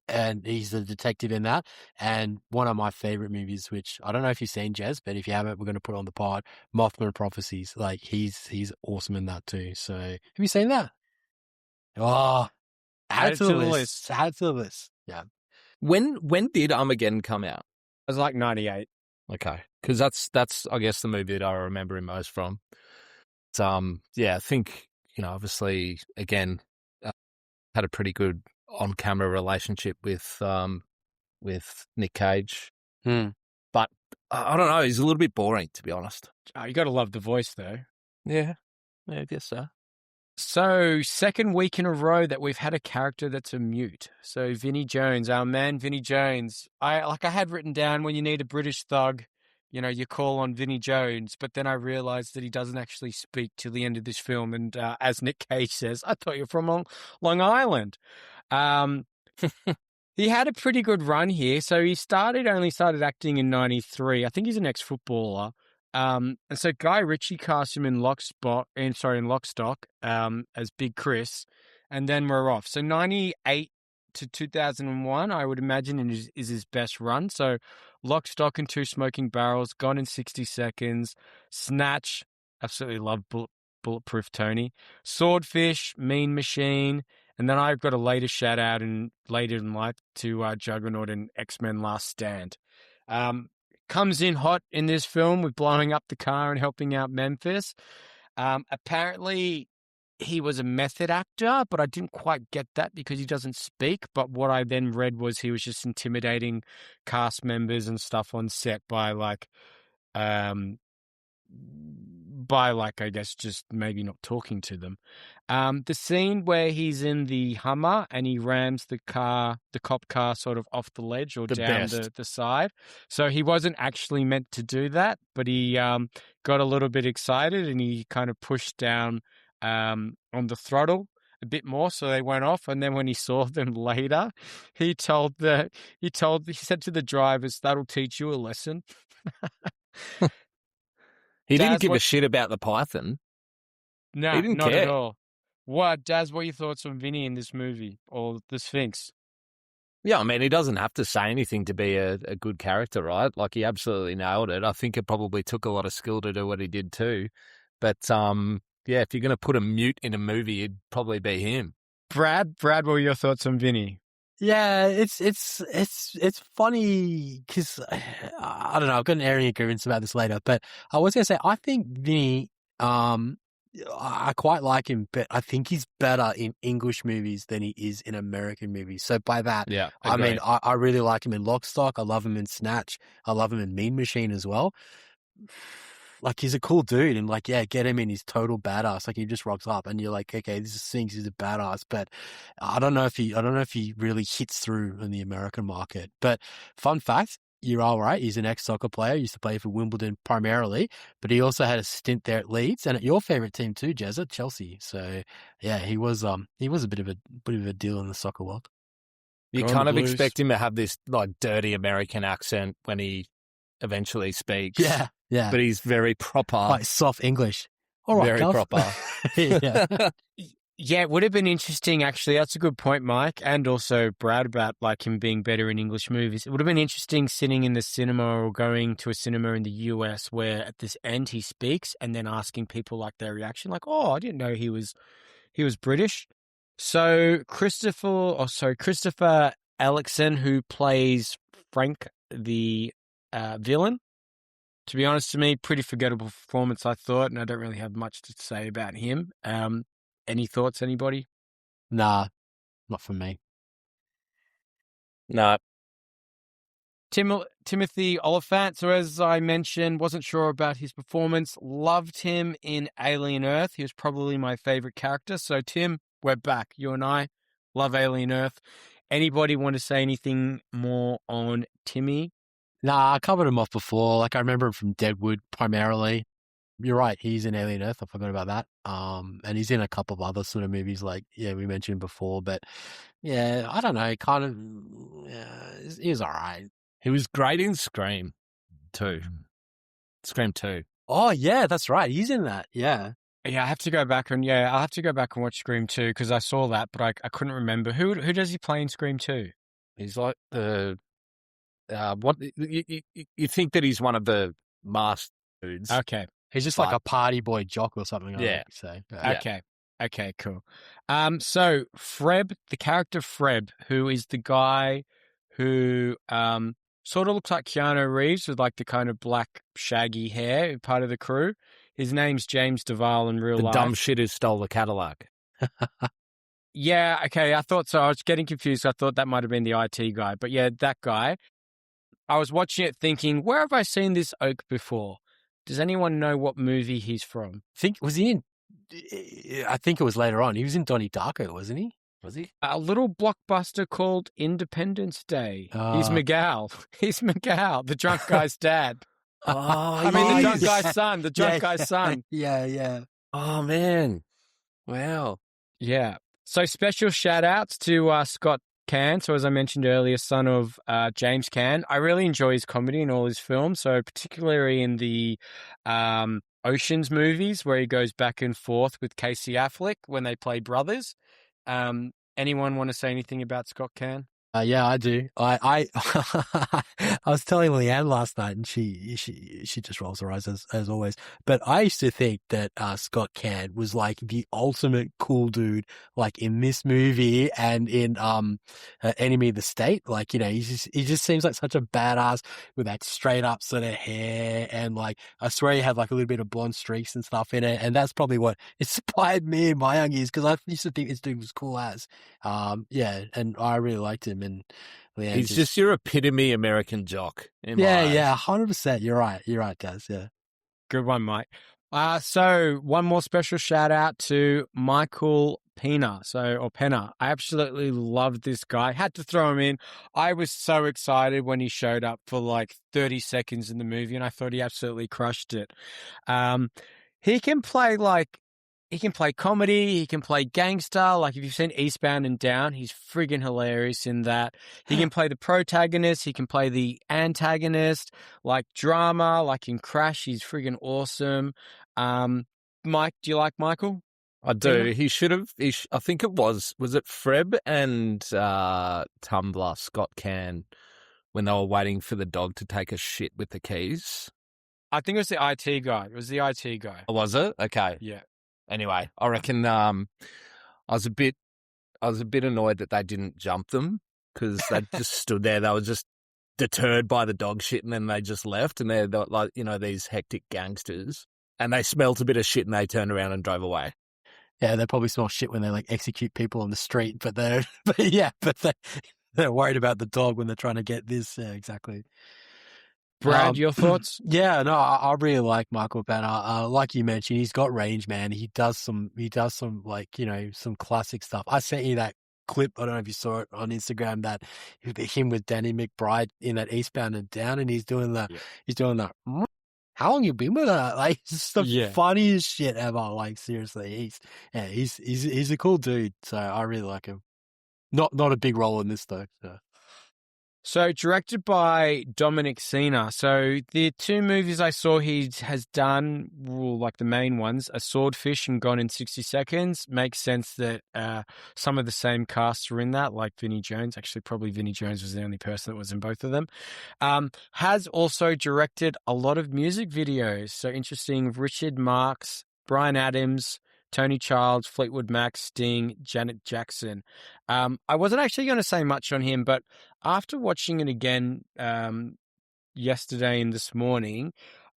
And he's the detective in that. And one of my favorite movies, which I don't know if you've seen, Jez, but if you haven't, we're going to put it on the pod. Mothman Prophecies. Like he's awesome in that too. So have you seen that? Oh, add to the list. Add to the list. Yeah. When did Armageddon come out? It was like 98. Okay, because that's I guess the movie that I remember him most from. I think obviously again had a pretty good on-camera relationship with Nick Cage, but I don't know, he's a little bit boring to be honest. Oh, you got to love the voice though. Yeah, I guess so. So, second week in a row that we've had a character that's a mute. So, Vinnie Jones, our man, Vinnie Jones. I had written down when you need a British thug, you call on Vinnie Jones. But then I realized that he doesn't actually speak till the end of this film. And as Nick Cage says, I thought you're from Long Island. Um, he had a pretty good run here. So he only started acting in 93. I think he's an ex-footballer. And so Guy Ritchie cast him in Lockstock, as Big Chris, and then we're off. So 98 to 2001, I would imagine, is his best run. So Lock, Stock, and Two Smoking Barrels, Gone in 60 Seconds, Snatch, absolutely love Bulletproof Tony, Swordfish, Mean Machine, and then I've got a later shout out later in life to Juggernaut and X-Men Last Stand. Comes in hot in this film with blowing up the car and helping out Memphis. Apparently, he was a method actor, but I didn't quite get that because he doesn't speak. But what I then read was he was just intimidating cast members and stuff on set by I guess just maybe not talking to them. The scene where he's in the Hummer and he rams the cop car sort of off the ledge or down the side. So he wasn't actually meant to do that, but he got a little bit excited and he kind of pushed down on the throttle a bit more, so they went off. And then when he saw them later, he said to the drivers, "That'll teach you a lesson." He didn't give a shit about the python. No, he didn't not care at all. What, Daz, what are your thoughts on Vinny in this movie or the Sphinx? Yeah, I mean, he doesn't have to say anything to be a good character, right? Like, he absolutely nailed it. I think it probably took a lot of skill to do what he did too. But, yeah, if you're going to put a mute in a movie, it'd probably be him. Brad, what were your thoughts on Vinny? Yeah, it's funny because I don't know. I've got an airing agreements about this later, but I was gonna say I think Vinny, I quite like him, but I think he's better in English movies than he is in American movies. So by that, yeah, I mean I really like him in Lock, Stock. I love him in Snatch. I love him in Mean Machine as well. Like, he's a cool dude, and like, yeah, get him in, he's total badass. Like, he just rocks up and you're like, okay, this is Sphinx, he's a badass. But I don't know if he really hits through in the American market. But fun fact, you're all right. He's an ex-soccer player. He used to play for Wimbledon primarily, but he also had a stint there at Leeds and at your favorite team too, Jezza, Chelsea. So yeah, he was a bit of a deal in the soccer world. You kind of expect him to have this like dirty American accent when he eventually speaks. Yeah. Yeah. But he's very proper. Like soft English. All right, very proper. Yeah. Yeah, it would have been interesting, actually. That's a good point, Mike, and also Brad, about like him being better in English movies. It would have been interesting sitting in the cinema or going to a cinema in the US where at this end he speaks and then asking people like their reaction, like, "Oh, I didn't know he was British." So Christopher Alexson, who plays Frank, the villain. To be honest, to me, pretty forgettable performance, I thought, and I don't really have much to say about him. Any thoughts, anybody? Nah, not for me. No. Timothy Oliphant, so as I mentioned, wasn't sure about his performance. Loved him in Alien Earth. He was probably my favorite character. So, Tim, we're back. You and I love Alien Earth. Anybody want to say anything more on Timmy? Nah, I covered him off before. Like, I remember him from Deadwood primarily. You're right, he's in Alien Earth. I forgot about that. And he's in a couple of other sort of movies, like, yeah, we mentioned before. But yeah, I don't know, kind of, yeah, he was all right. He was great in Scream 2. Scream 2. Oh, yeah, that's right. He's in that. Yeah. Yeah, I'll have to go back and watch Scream 2 because I saw that, but I couldn't remember. Who does he play in Scream 2? He's like the... what you think that he's one of the masked dudes? Okay, he's just like a party boy jock or something. Yeah. Okay, cool. So Freb, the character Freb, who is the guy who sort of looks like Keanu Reeves with like the kind of black shaggy hair, part of the crew. His name's James Duval in real life. The dumb shit who stole the Cadillac. Yeah, okay, I thought so. I was getting confused. I thought that might have been the IT guy, but yeah, that guy. I was watching it thinking, where have I seen this oak before? Does anyone know what movie he's from? Was he in? I think it was later on. He was in Donnie Darko, wasn't he? Was he? A little blockbuster called Independence Day. He's Miguel. He's Miguel, the drunk guy's dad. Oh, I mean, the drunk guy's son. The drunk guy's son. Yeah. Oh, man. Wow. Yeah. So special shout outs to Scott Caan. So as I mentioned earlier, son of James Caan. I really enjoy his comedy in all his films. So particularly in the Oceans movies where he goes back and forth with Casey Affleck when they play brothers. Anyone want to say anything about Scott Caan? Yeah, I do. I was telling Leanne last night, and she just rolls her eyes as always. But I used to think that Scott Caan was like the ultimate cool dude, like in this movie and in Enemy of the State. Like, you know, he just seems like such a badass with that straight up sort of hair, and like I swear he had like a little bit of blonde streaks and stuff in it, and that's probably what inspired me in my young years because I used to think this dude was cool as. Yeah, and I really liked him. And Leanne He's just your epitome American jock. Yeah, 100%. You're right, Daz. Yeah, good one, Mike. So one more special shout out to Michael Pena. Or Pena. I absolutely loved this guy. Had to throw him in. I was so excited when he showed up for like 30 seconds in the movie, and I thought he absolutely crushed it. He can play comedy, he can play gangster. Like if you've seen Eastbound and Down, he's friggin' hilarious in that. He can play the protagonist, he can play the antagonist, like drama, like in Crash, he's friggin' awesome. Mike, do you like Michael? I do. He should have, I think it was it Freb and Tumblr, Scott Caan, when they were waiting for the dog to take a shit with the keys? I think it was the IT guy. It was the IT guy. Oh, was it? Okay. Yeah. Anyway, I reckon I was a bit annoyed that they didn't jump them because they just stood there. They were just deterred by the dog shit, and then they just left. And they're like, you know, these hectic gangsters, and they smelt a bit of shit, and they turned around and drove away. Yeah, they probably smell shit when they like execute people on the street, but they're worried about the dog when they're trying to get this. Yeah, exactly. Brad, your thoughts? Yeah, no, I really like Michael Pena. Like you mentioned, he's got range, man. He does some like, you know, some classic stuff. I sent you that clip. I don't know if you saw it on Instagram, that him with Danny McBride in that Eastbound and Down, and he's doing that. How long you been with her? Like, it's the funniest shit ever. Like, seriously, he's a cool dude. So I really like him. Not a big role in this though. So directed by Dominic Sena. So the two movies I saw he has done, like the main ones, are Swordfish and Gone in 60 Seconds. Makes sense that some of the same casts are in that, like Vinnie Jones. Actually, probably Vinnie Jones was the only person that was in both of them. Has also directed a lot of music videos. So interesting, Richard Marx, Bryan Adams, Tony Childs, Fleetwood Mac, Sting, Janet Jackson. I wasn't actually going to say much on him, but after watching it again yesterday and this morning,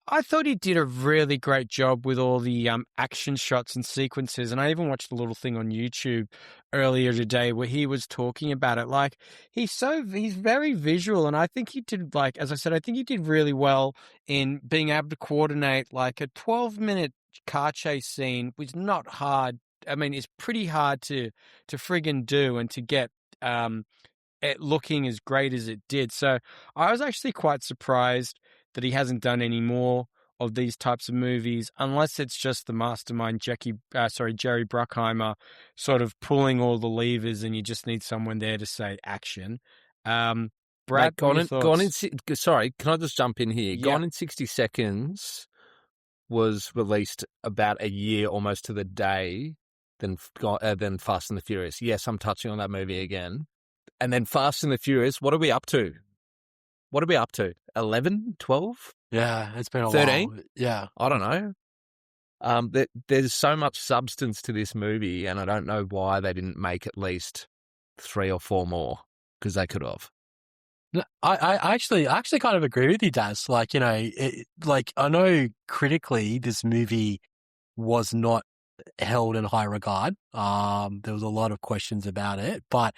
I thought he did a really great job with all the action shots and sequences. And I even watched a little thing on YouTube earlier today where he was talking about it. Like, he's very visual. And I think he did, like, as I said, I think he did really well in being able to coordinate like a 12-minute car chase scene was not hard. I mean, it's pretty hard to friggin' do and to get it looking as great as it did. So I was actually quite surprised that he hasn't done any more of these types of movies, unless it's just the mastermind Jerry Bruckheimer sort of pulling all the levers, and you just need someone there to say action. Brad, sorry, can I just jump in here? Yeah. Gone in 60 Seconds was released about a year almost to the day than Fast and the Furious. Yes, I'm touching on that movie again. And then Fast and the Furious, what are we up to? 11, 12? Yeah, it's been a 13? while. Yeah. I don't know. There's so much substance to this movie, and I don't know why they didn't make at least 3 or 4 more, because they could have. No, I actually kind of agree with you, Daz. Like, you know, I know critically this movie was not held in high regard. There was a lot of questions about it, but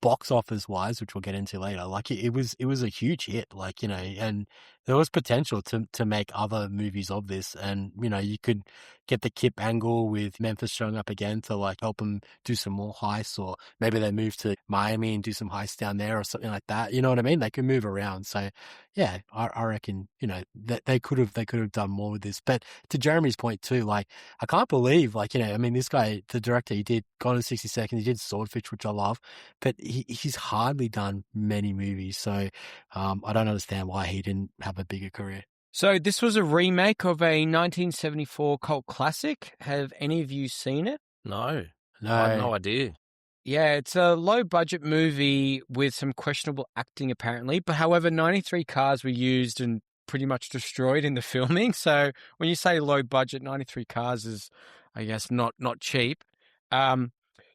box office wise, which we'll get into later, like it was a huge hit, like, you know, and there was potential to make other movies of this, and you know, you could get the Kip angle with Memphis showing up again to like help them do some more heists, or maybe they move to Miami and do some heists down there or something like that. You know what I mean? They can move around. So yeah, I reckon, you know, that they could have done more with this. But to Jeremy's point too, like I can't believe, like, you know, I mean, this guy, the director, he did Gone in 60 Seconds, he did Swordfish, which I love, but he's hardly done many movies. So I don't understand why he didn't have a bigger career. So this was a remake of a 1974 cult classic. Have any of you seen it? No, No. I had no idea. Yeah, it's a low-budget movie with some questionable acting, apparently. But however, 93 cars were used and pretty much destroyed in the filming. So when you say low-budget, 93 cars is, I guess, not cheap.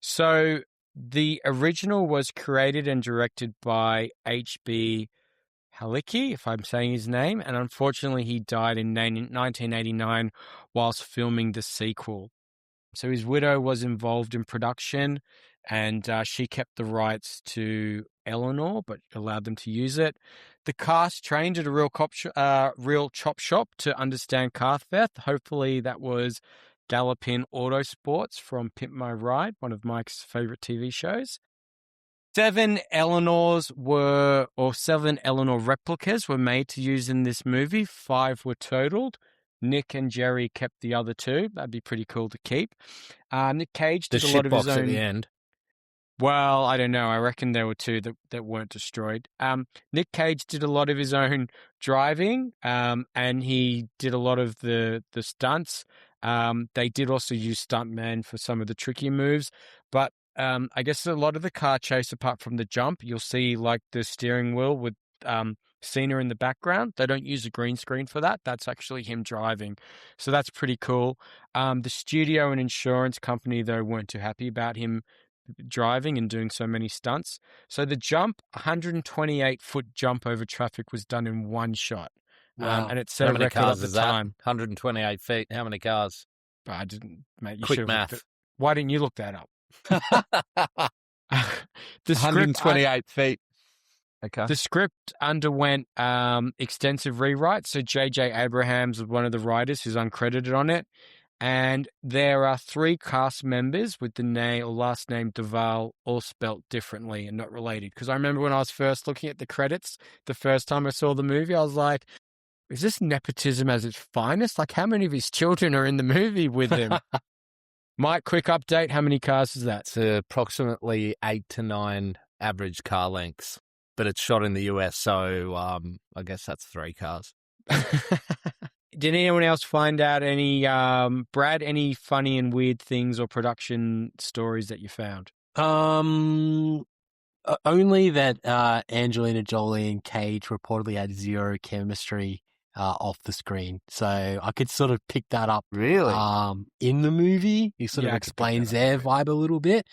So the original was created and directed by H.B. Halicki, if I'm saying his name, and unfortunately he died in 1989 whilst filming the sequel. So his widow was involved in production, and she kept the rights to Eleanor, but allowed them to use it. The cast trained at a real chop shop to understand car theft. Hopefully that was Gallopin Autosports from Pimp My Ride, one of Mike's favorite TV shows. 7 Eleanor replicas were made to use in this movie. 5 were totaled. Nick and Jerry kept the other 2. That'd be pretty cool to keep. Nick Cage The did a lot of his shitbox own. at the end. Well, I don't know. I reckon there were 2 that weren't destroyed. Nick Cage did a lot of his own driving, and he did a lot of the stunts. They did also use stuntmen for some of the tricky moves, but I guess a lot of the car chase, apart from the jump, you'll see like the steering wheel with Cena in the background. They don't use a green screen for that. That's actually him driving. So that's pretty cool. The studio and insurance company, though, weren't too happy about him driving and doing so many stunts. So the jump, 128-foot jump over traffic, was done in one shot. Wow. And it set How a many record cars at the is that? time. 128 feet. How many cars? But I didn't, mate. You Quick should've looked math. Why didn't you look that up? The script 128 feet. Okay. The script underwent extensive rewrites. So J.J. Abrahams was one of the writers who's uncredited on it. And there are 3 cast members with the name or last name Duvall, all spelt differently and not related. Because I remember when I was first looking at the credits, the first time I saw the movie, I was like, is this nepotism at its finest? Like, how many of his children are in the movie with him? Mike, quick update. How many cars is that? It's approximately 8 to 9 average car lengths, but it's shot in the US, so I guess that's 3 cars. Did anyone else find out any, Brad, any funny and weird things or production stories that you found? Only that Angelina Jolie and Cage reportedly had zero chemistry off the screen. So I could sort of pick that up. Really? In the movie, he sort of explains their vibe a little bit.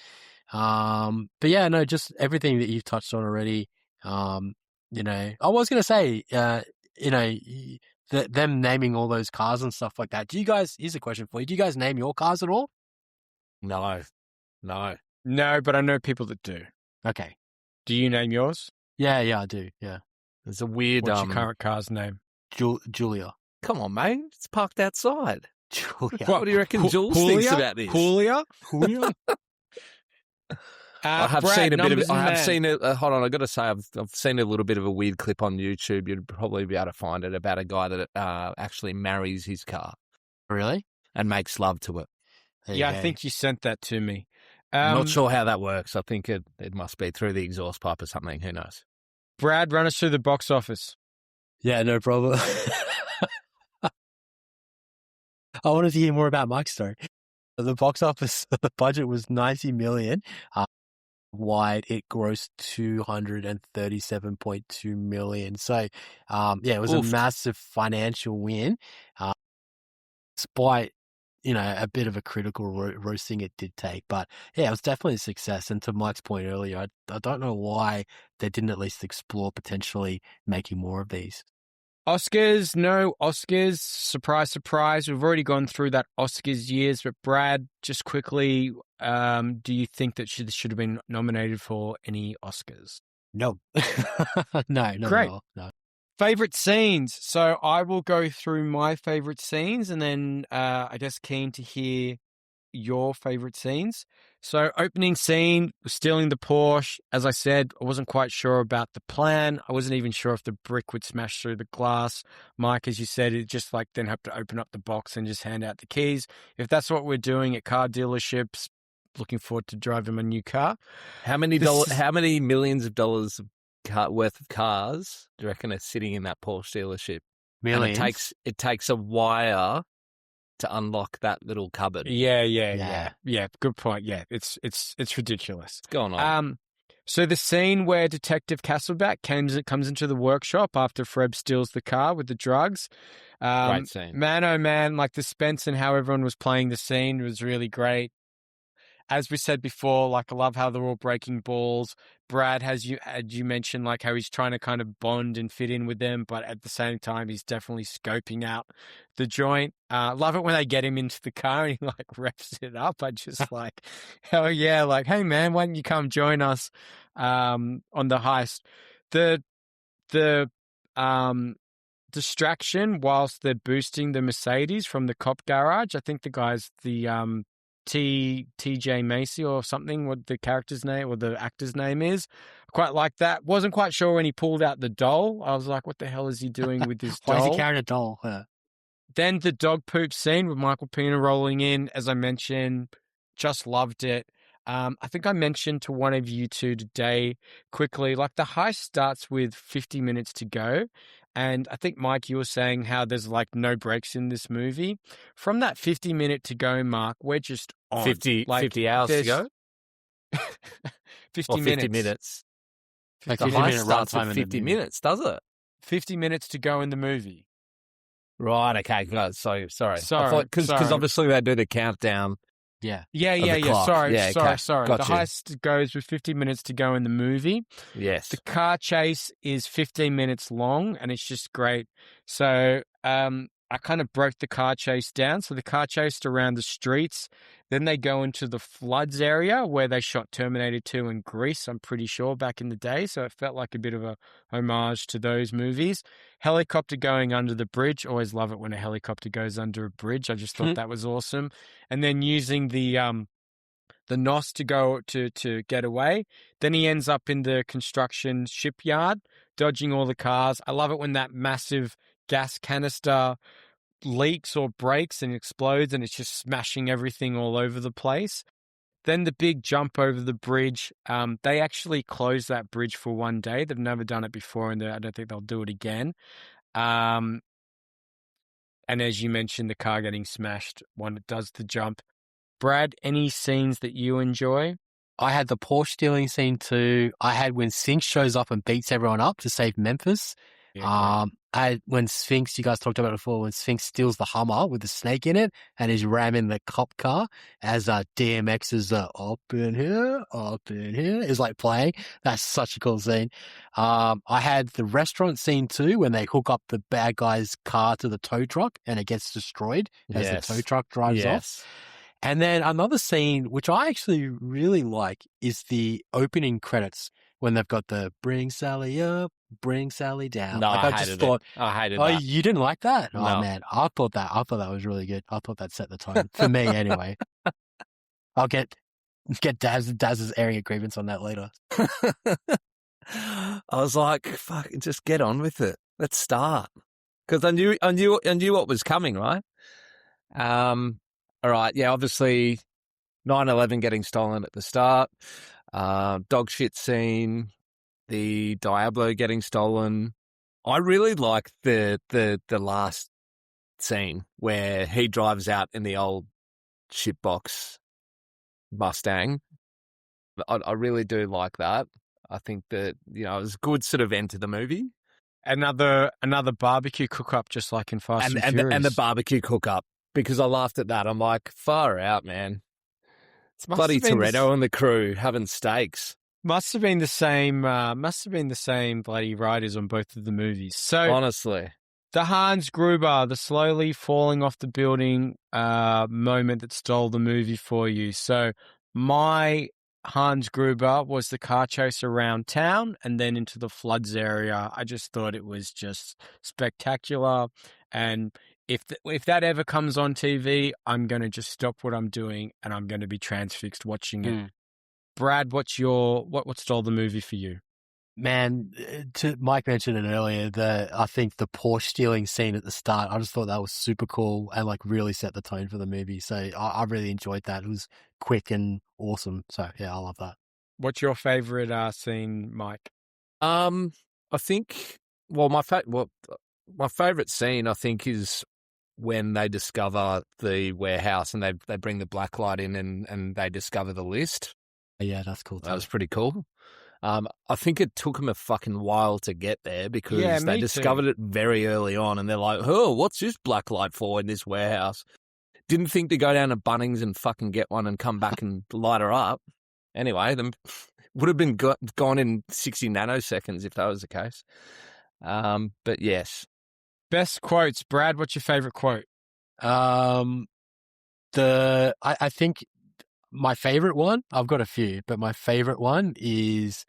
But yeah, no, just everything that you've touched on already. You know, I was going to say, you know, them naming all those cars and stuff like that. Here's a question for you. Do you guys name your cars at all? No. No, but I know people that do. Okay. Do you name yours? Yeah, I do. Yeah. There's a weird... What's your current car's name? Julia. Come on, mate. It's parked outside. Julia. What do you reckon Jules thinks about this? Julia? I have Brad, seen a bit of it. numbers I have and seen it. Hold on, I got to say, I've seen a little bit of a weird clip on YouTube. You'd probably be able to find it about a guy that actually marries his car Really? and makes love to it. Yeah, I think you sent that to me. I'm not sure how that works. I think it must be through the exhaust pipe or something. Who knows? Brad, run us through the box office. Yeah, no problem. I wanted to hear more about Mike's story. The box office, the budget was $90 million. Wide, it grossed $237.2 million. So, yeah, it was a massive financial win. Despite, you know, a bit of a critical roasting it did take. But yeah, it was definitely a success. And to Mike's point earlier, I don't know why they didn't at least explore potentially making more of these. Oscars, no Oscars. Surprise, surprise. We've already gone through that Oscars years. But Brad, just quickly, do you think that she should have been nominated for any Oscars? No. No, not Great. at all. No. Favorite scenes. So I will go through my favorite scenes, and then I guess keen to hear your favorite scenes. So opening scene, stealing the Porsche. As I said, I wasn't quite sure about the plan. I wasn't even sure if the brick would smash through the glass. Mike, as you said, it just like then have to open up the box and just hand out the keys. If that's what we're doing at car dealerships, looking forward to driving my new car. How many This is- how many millions of dollars worth of cars do you reckon are sitting in that Porsche dealership? Millions. And it takes a wire to unlock that little cupboard. Yeah. Good point. Yeah, it's ridiculous. What's going on? So the scene where Detective Castleback comes into the workshop after Freb steals the car with the drugs. Great scene. Man, oh man, like the suspense and how everyone was playing the scene was really great. As we said before, like I love how they're all breaking balls. Brad had you mentioned like how he's trying to kind of bond and fit in with them, but at the same time he's definitely scoping out the joint. Love it when they get him into the car and he like revs it up. I just like, hell yeah, like, hey man, why don't you come join us on the heist? The distraction whilst they're boosting the Mercedes from the cop garage. I think the guy's the TJ Macy or something, what the character's name or the actor's name is. Quite like that. Wasn't quite sure when he pulled out the doll. I was like, what the hell is he doing with this doll? Why is he carrying a doll? Yeah. Then the dog poop scene with Michael Pena rolling in, as I mentioned, just loved it. I think I mentioned to one of you two today quickly, like the heist starts with 50 minutes to go. And I think, Mike, you were saying how there's like no breaks in this movie. From that 50-minute to go mark, we're just on. 50 hours to there's go? 50 Or 50 minutes. minutes? Like The 50 heist minute starts runtime at in the 50 movie. minutes, does it? 50 minutes to go in the movie. Right, okay. No, sorry. Sorry. Because obviously they do the countdown. Yeah. Yeah. clock. Sorry. Yeah, okay. The Got you. heist goes with 50 minutes to go in the movie. Yes. The car chase is 15 minutes long, and it's just great. So I kind of broke the car chase down. So the car chased around the streets. Then they go into the floods area where they shot Terminator 2 in Greece, I'm pretty sure, back in the day. So it felt like a bit of a homage to those movies. Helicopter going under the bridge. Always love it when a helicopter goes under a bridge. I just thought that was awesome. And then using the NOS to go to get away. Then he ends up in the construction shipyard, dodging all the cars. I love it when that massive gas canister leaks or breaks and explodes and it's just smashing everything all over the place. Then the big jump over the bridge. They actually closed that bridge for one day. They've never done it before, and I don't think they'll do it again. And as you mentioned, the car getting smashed when it does the jump. Brad, any scenes that you enjoy? I had the Porsche stealing scene too. I had when Sphinx shows up and beats everyone up to save Memphis. I had when Sphinx, you guys talked about it before, when Sphinx steals the Hummer with the snake in it and is ramming the cop car as DMX's up in here is like playing. That's such a cool scene. I had the restaurant scene too when they hook up the bad guy's car to the tow truck and it gets destroyed as the tow truck drives off. And then another scene, which I actually really like, is the opening credits when they've got the bring Sally up, bring Sally down. No, like, I hated it. I hated oh, that. you didn't like that? No. Oh man, I thought that was really good. I thought that set the tone for me anyway. I'll get Daz's airing a grievance on that later. I was like, fuck, just get on with it. Let's start. Because I knew what was coming, right? All right, yeah, obviously 9/11 getting stolen at the start, dog shit scene, the Diablo getting stolen. I really like the last scene where he drives out in the old shitbox Mustang. I really do like that. I think that, it was a good sort of end to the movie. Another barbecue cook-up, just like in Fast and Furious. And the barbecue cook-up, because I laughed at that. I'm like, far out, man. It's bloody Toretto and the crew having steaks. Must have been the same bloody writers on both of the movies. So honestly, The Hans Gruber, the slowly falling off the building moment that stole the movie for you. So my Hans Gruber was the car chase around town and then into the floods area. I just thought it was just spectacular. And if that ever comes on TV, I'm going to just stop what I'm doing and I'm going to be transfixed watching it. Brad, what stole the movie for you? Man, Mike mentioned it earlier, I think the Porsche stealing scene at the start, I just thought that was super cool and like really set the tone for the movie. So I really enjoyed that. It was quick and awesome. So yeah, I love that. What's your favorite scene, Mike? I think, my favorite scene, I think, is when they discover the warehouse and they bring the black light in and they discover the list. Yeah, that's cool too. That was pretty cool. I think it took them a fucking while to get there because they discovered it very early on and they're like, oh, what's this black light for in this warehouse? Didn't think to go down to Bunnings and fucking get one and come back and light her up. Anyway, them would have been gone in 60 nanoseconds if that was the case. But yes. Best quotes. Brad, what's your favorite quote? I think my favorite one, I've got a few, but my favorite one is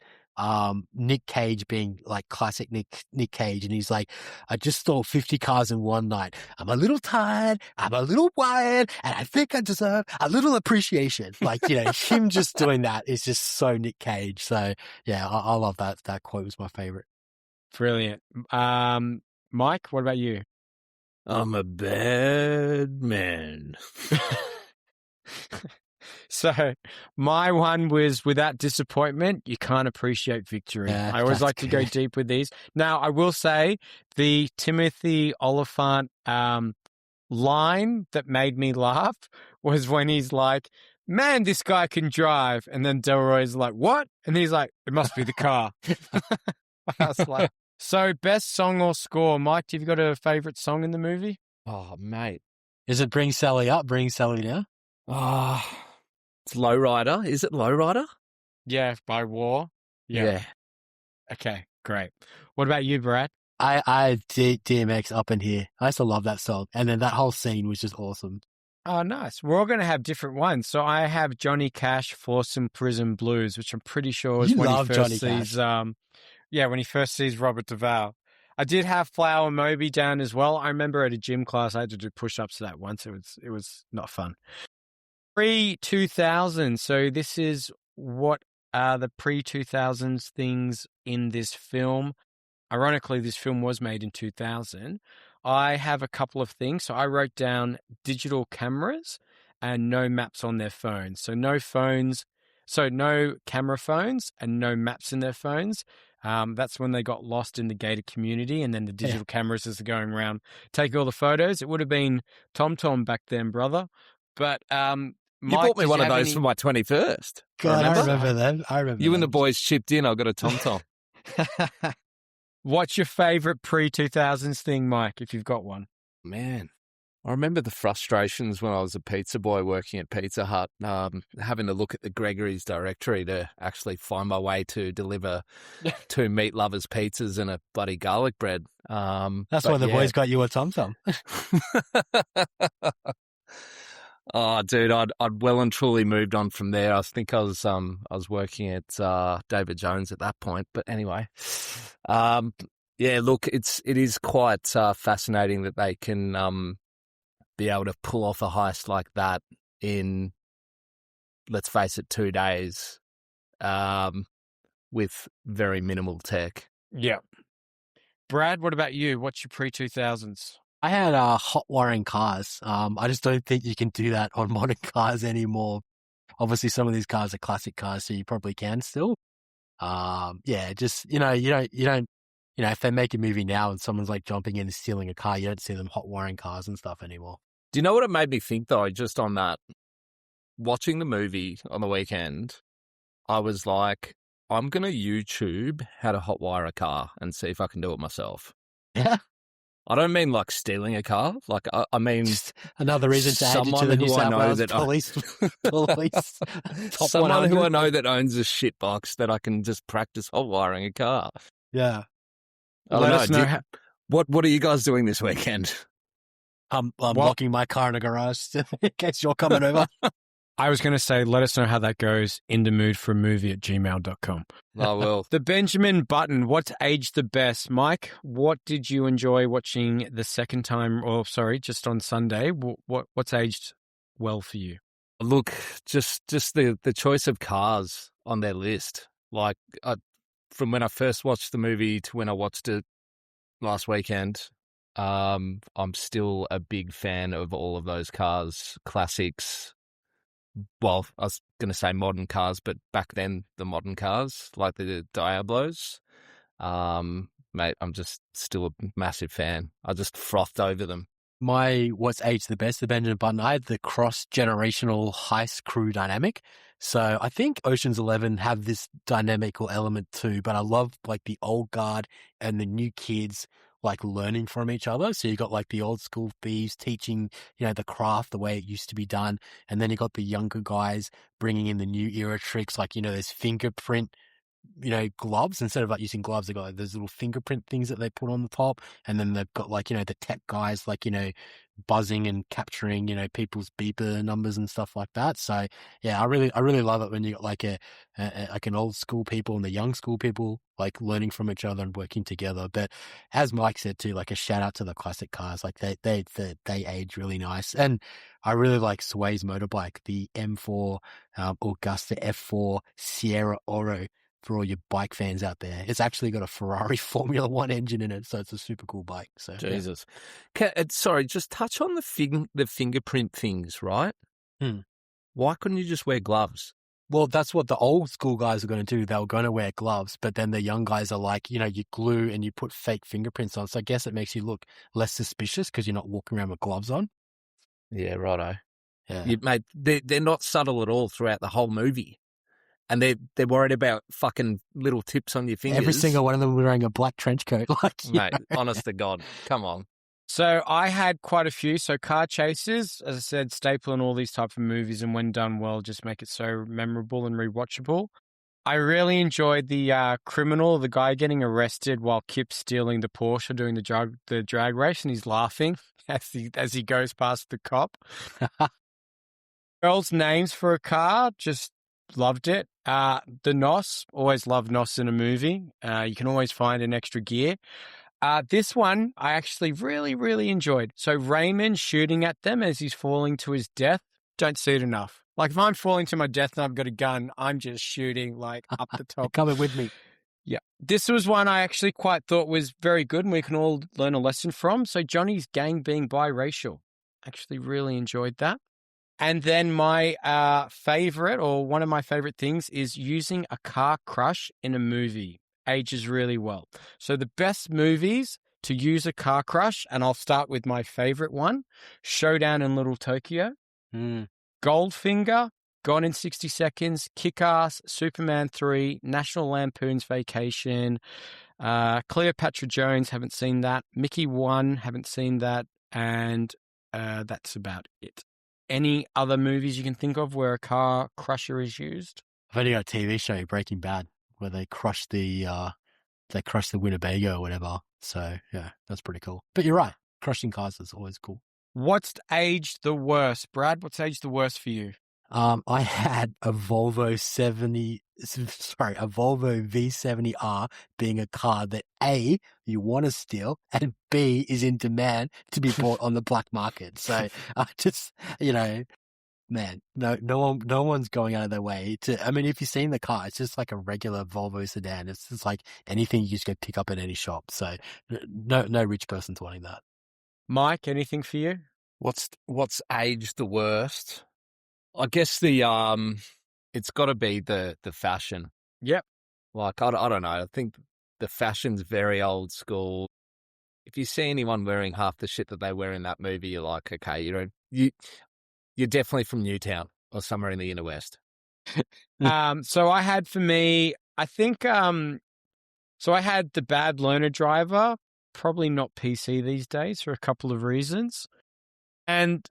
Nick Cage being like classic Nick Cage. And he's like, I just stole 50 cars in one night. I'm a little tired. I'm a little wired. And I think I deserve a little appreciation. Like, him just doing that is just so Nick Cage. So yeah, I love that. That quote was my favorite. Brilliant. Mike, what about you? I'm a bad man. So my one was, without disappointment, you can't appreciate victory. Yeah, I always like to go deep with these. Now, I will say the Timothy Olyphant line that made me laugh was when he's like, man, this guy can drive. And then Delroy's like, what? And he's like, it must be the car. I was like, so best song or score. Mike, have you got a favorite song in the movie? Oh, mate. Is it Bring Sally Up, Bring Sally Down? Oh, it's Lowrider. Is it Lowrider? Yeah, by War. Yeah. Okay, great. What about you, Brad? I had DMX Up in Here. I used to love that song. And then that whole scene was just awesome. Oh, nice. We're all going to have different ones. So I have Johnny Cash, Folsom Prison Blues, which I'm pretty sure is when he first sees, when he first sees Robert Duvall. I did have Flower Moby down as well. I remember at a gym class, I had to do push-ups to that once. It was not fun. Pre-2000. So this is what are the pre-2000s things in this film. Ironically, this film was made in 2000. I have a couple of things. So I wrote down digital cameras and no maps on their phones. So no phones. So no camera phones and no maps in their phones. That's when they got lost in the gated community, and then the digital cameras as they're going around taking all the photos. It would have been TomTom back then, brother. But you bought me one of those for my 21st. God, I remember them. I remember you and the boys chipped in. I got a TomTom. What's your favorite pre-2000s thing, Mike, if you've got one? Man, I remember the frustrations when I was a pizza boy working at Pizza Hut, having to look at the Gregory's directory to actually find my way to deliver 2 meat lovers pizzas and a bloody garlic bread. That's why the boys got you a TomTom. Oh, dude, I'd well and truly moved on from there. I think I was working at David Jones at that point. But anyway, look, it is quite fascinating that they can be able to pull off a heist like that in, let's face it, 2 days, with very minimal tech. Yeah. Brad, what about you? What's your pre-2000s? I had hot wiring cars. I just don't think you can do that on modern cars anymore. Obviously, some of these cars are classic cars, so you probably can still. Just you don't. If they make a movie now and someone's like jumping in and stealing a car, you don't see them hot wiring cars and stuff anymore. Do you know what it made me think though? Just on that, watching the movie on the weekend, I was like, I'm gonna YouTube how to hotwire a car and see if I can do it myself. Yeah. I don't mean like stealing a car. Like I mean, just another reason to add you to the New South Wales police. Someone who I know that owns a shitbox that I can just practice hot wiring a car. Yeah. Let us know. What are you guys doing this weekend? I'm locking my car in a garage in case you're coming over. I was going to say, let us know how that goes in the mood for a movie at gmail.com. I will. The Benjamin Button, what's aged the best? Mike, what did you enjoy watching the second time, or sorry, just on Sunday? What's aged well for you? Look, just the choice of cars on their list. Like, from when I first watched the movie to when I watched it last weekend, I'm still a big fan of all of those cars, classics. Well, I was going to say modern cars, but back then the modern cars, like the Diablos. Mate, I'm just still a massive fan. I just frothed over them. What's aged the best, the Benjamin Button, I had the cross-generational heist crew dynamic. So I think Ocean's 11 have this dynamical element too, but I love like the old guard and the new kids like learning from each other. So you got like the old school thieves teaching, the craft the way it used to be done. And then you got the younger guys bringing in the new era tricks, like, there's fingerprint gloves. Instead of like using gloves, they got like those little fingerprint things that they put on the top, and then they've got like the tech guys like buzzing and capturing people's beeper numbers and stuff like that. So yeah, I really love it when you got like like an old school people and the young school people like learning from each other and working together. But as Mike said too, like a shout out to the classic cars, like they age really nice. And I really like Sway's motorbike, the M4 Augusta F4 Sierra Oro. For all your bike fans out there, it's actually got a Ferrari Formula One engine in it, so it's a super cool bike. So Jesus, sorry, just touch on the fingerprint things, right? Why couldn't you just wear gloves? Well, that's what the old school guys are going to do. They were going to wear gloves, but then the young guys are like, you glue and you put fake fingerprints on. So I guess it makes you look less suspicious because you're not walking around with gloves on. Yeah, righto. Yeah, mate, they're not subtle at all throughout the whole movie. And they're worried about fucking little tips on your fingers. Every single one of them wearing a black trench coat. Mate, honest to God, come on. So I had quite a few. So car chases, as I said, staple in all these type of movies, and when done well, just make it so memorable and rewatchable. I really enjoyed the criminal, the guy getting arrested while Kip's stealing the Porsche, doing the drag race, and he's laughing as he goes past the cop. Girls' names for a car, just loved it. The NOS, always love NOS in a movie. You can always find an extra gear. This one I actually really, really enjoyed. So Raymond shooting at them as he's falling to his death. Don't see it enough. Like if I'm falling to my death and I've got a gun, I'm just shooting like up the top. Coming with me. Yeah. This was one I actually quite thought was very good and we can all learn a lesson from. So Johnny's gang being biracial. Actually really enjoyed that. And then my favorite, or one of my favorite things, is using a car crush in a movie. Ages really well. So the best movies to use a car crush, and I'll start with my favorite one, Showdown in Little Tokyo, Goldfinger, Gone in 60 Seconds, Kick-Ass, Superman 3, National Lampoon's Vacation, Cleopatra Jones, haven't seen that, Mickey 1, haven't seen that, and that's about it. Any other movies you can think of where a car crusher is used? I've only got a TV show, Breaking Bad, where they crush the Winnebago or whatever. So yeah, that's pretty cool. But you're right, crushing cars is always cool. What's aged the worst, Brad? What's aged the worst for you? I had a Volvo V70R being a car that A, you want to steal, and B, is in demand to be bought on the black market. So I just, man, no one's going out of their way to, I mean, if you've seen the car, it's just like a regular Volvo sedan. It's just like anything you just go pick up at any shop. So no rich person's wanting that. Mike, anything for you? What's aged the worst? I guess it's got to be the fashion. Yep. Like, I don't know. I think the fashion's very old school. If you see anyone wearing half the shit that they wear in that movie, you're like, okay, you're definitely from Newtown or somewhere in the inner west. So I had for me, I think, so I had The Bad Learner Driver, probably not PC these days for a couple of reasons. And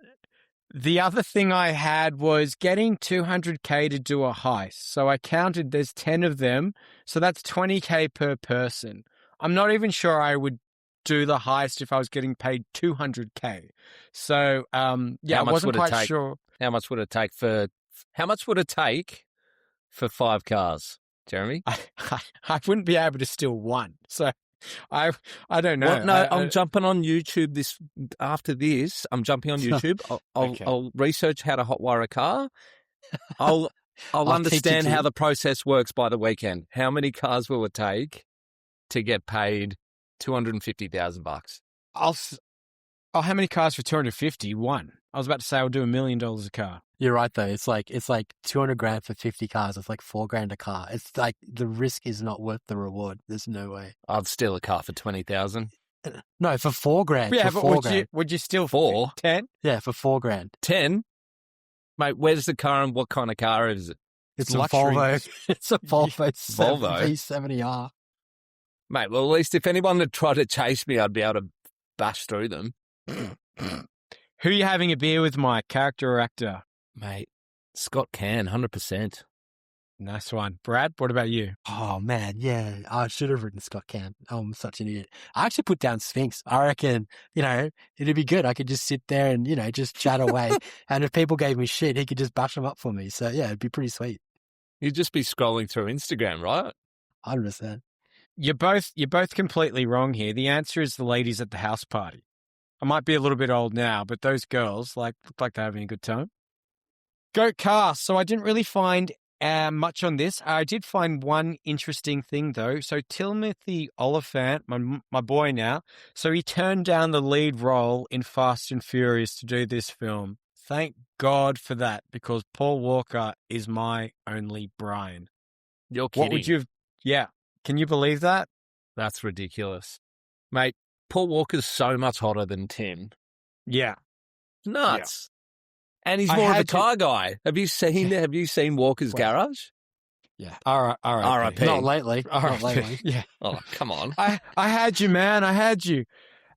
the other thing I had was getting 200K to do a heist. So I counted, there's 10 of them. So that's 20K per person. I'm not even sure I would do the heist if I was getting paid $200K. So, yeah, How I much wasn't would it quite take? sure. How much would it take for 5 cars, Jeremy? I wouldn't be able to steal one. So I don't know. What? No, I'm jumping on YouTube after this. I'm jumping on YouTube. Okay. I'll research how to hotwire a car. I'll I'll teach you understand to. how the process works by the weekend. How many cars will it take to get paid $250,000? How many cars for 250? One. I was about to say I'll do $1 million a car. You're right though. It's like $200,000 for 50 cars. It's like $4,000 a car. It's like the risk is not worth the reward. There's no way. I'd steal a car for 20,000. No, for $4,000. Yeah, for but $4,000. would you steal 4? 10? Yeah, for $4,000. 10? Mate, where's the car and what kind of car is it? It's a luxury. Volvo. It's a Volvo Volvo? V70R. Mate, well, at least if anyone had tried to chase me, I'd be able to bash through them. Who are you having a beer with, Mike? Character or actor? Mate, Scott Caan, 100%. Nice one. Brad, what about you? Oh man, yeah. I should have written Scott Caan. I'm such an idiot. I actually put down Sphinx. I reckon, it'd be good. I could just sit there and, just chat away. And if people gave me shit, he could just bash them up for me. So yeah, it'd be pretty sweet. You'd just be scrolling through Instagram, right? 100%. You're both completely wrong here. The answer is the ladies at the house party. I might be a little bit old now, but those girls look like they're having a good time. Go cast. So I didn't really find much on this. I did find one interesting thing though. So Timothy Olyphant, my boy now, so he turned down the lead role in Fast and Furious to do this film. Thank God for that, because Paul Walker is my only Brian. You're kidding. What would you have? Yeah. Can you believe that? That's ridiculous. Mate, Paul Walker's so much hotter than Tim. Yeah. Nuts. And he's I more of a had to- car guy. Have you seen Walker's Well, garage? Yeah. All right. R.I.P. Not lately. Not lately. Yeah. Oh, come on. I had you, man. I had you.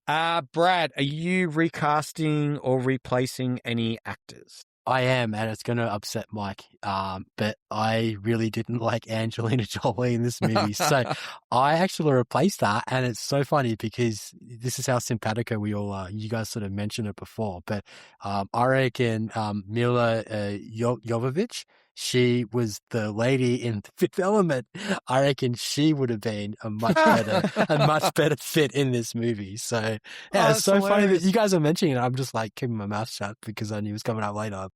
Brad, are you recasting or replacing any actors? I am, and it's going to upset Mike. But I really didn't like Angelina Jolie in this movie. So I actually replaced that. And it's so funny because this is how simpatico we all are. You guys sort of mentioned it before, but I reckon Mila Jovovich, she was the lady in Fifth Element. I reckon she would have been a much better fit in this movie. So yeah, it's so funny that you guys are mentioning it. I'm just like keeping my mouth shut because I knew it was coming out later.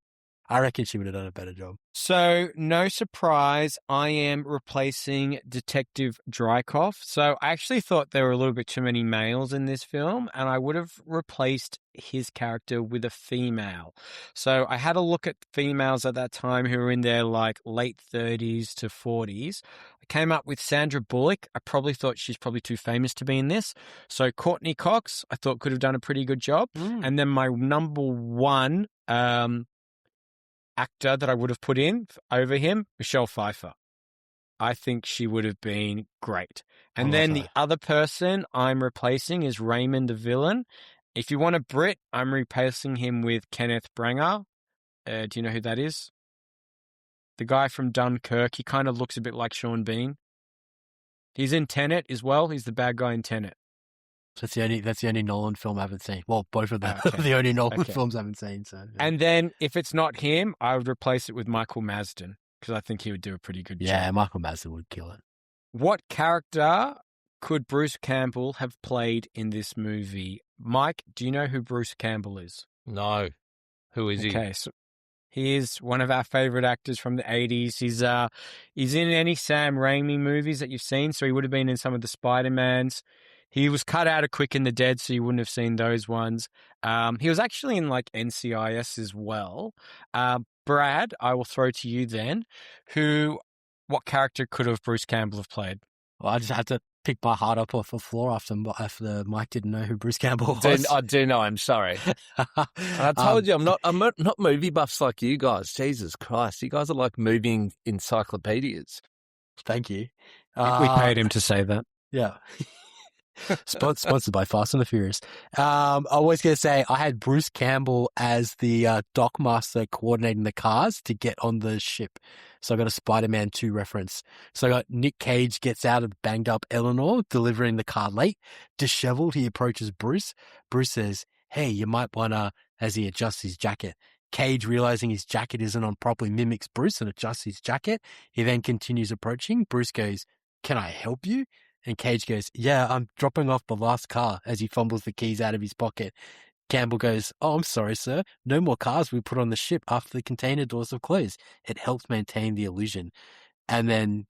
I reckon she would have done a better job. So, no surprise, I am replacing Detective Drykoff. So, I actually thought there were a little bit too many males in this film, and I would have replaced his character with a female. So, I had a look at females at that time who were in their late 30s to 40s. I came up with Sandra Bullock. I probably thought she's probably too famous to be in this. So, Courtney Cox, I thought could have done a pretty good job. And then my number one actor that I would have put in over him, Michelle Pfeiffer. I think she would have been great. And then the other person I'm replacing is Raymond the villain. If you want a Brit, I'm replacing him with Kenneth Branagh. Do you know who that is? The guy from Dunkirk. He kind of looks a bit like Sean Bean. He's in Tenet as well. He's the bad guy in Tenet. That's the only Nolan film I haven't seen. Well, both of them Okay. are the only Nolan Okay. films I haven't seen. So, yeah. And then if it's not him, I would replace it with Michael Mazdon because I think he would do a pretty good yeah, job. Michael Madsen would kill it. What character could Bruce Campbell have played in this movie? Mike, do you know who Bruce Campbell is? No. Who is he? Okay, so he is one of our favorite actors from the 80s. He's in any Sam Raimi movies that you've seen, so he would have been in some of the Spider-Mans. He was cut out of Quick and the Dead, so you wouldn't have seen those ones. He was actually in NCIS as well. Brad, I will throw to you then. What character could have Bruce Campbell have played? Well, I just had to pick my heart up off the floor after Mike didn't know who Bruce Campbell was. I do know. I'm sorry. And I told you, I'm not movie buffs like you guys. Jesus Christ, you guys are like moving encyclopedias. Thank you. We paid him to say that. Yeah. Sponsored by Fast and the Furious. I was going to say I had Bruce Campbell as the dockmaster coordinating the cars to get on the ship. So I got a Spider-Man 2 reference. So I got Nick Cage gets out of banged up Eleanor, delivering the car late. Disheveled, he approaches Bruce. Bruce says, "Hey, you might wanna," as he adjusts his jacket. Cage, realizing his jacket isn't on properly, mimics Bruce and adjusts his jacket. He then continues approaching. Bruce goes, "Can I help you?" And Cage goes, "Yeah, I'm dropping off the last car," as he fumbles the keys out of his pocket. Campbell goes, "Oh, I'm sorry, sir. No more cars we put on the ship after the container doors have closed. It helps maintain the illusion." And then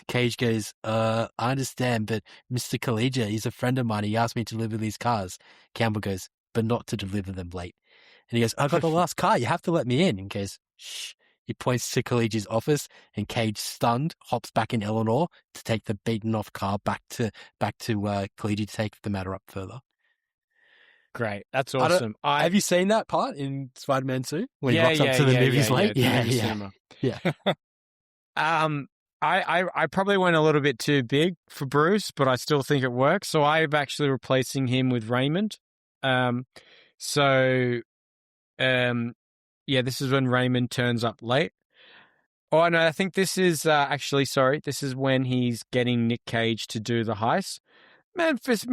Cage goes, "I understand, but Mr. Collegia, he's a friend of mine. He asked me to deliver these cars." Campbell goes, "But not to deliver them late." And he goes, "I got the last car. You have to let me in." And goes, "Shh." He points to Collegia's office, and Cage, stunned, hops back in Eleanor to take the beaten off car back to Collegia to take the matter up further. Great. That's awesome. Have you seen that part in Spider-Man 2 when he Yeah, rocks up to the movies late? Yeah. I probably went a little bit too big for Bruce, but I still think it works. So I'm actually replacing him with Raymond. This is when Raymond turns up late. Oh, no, I think this is this is when he's getting Nick Cage to do the heist. Memphis.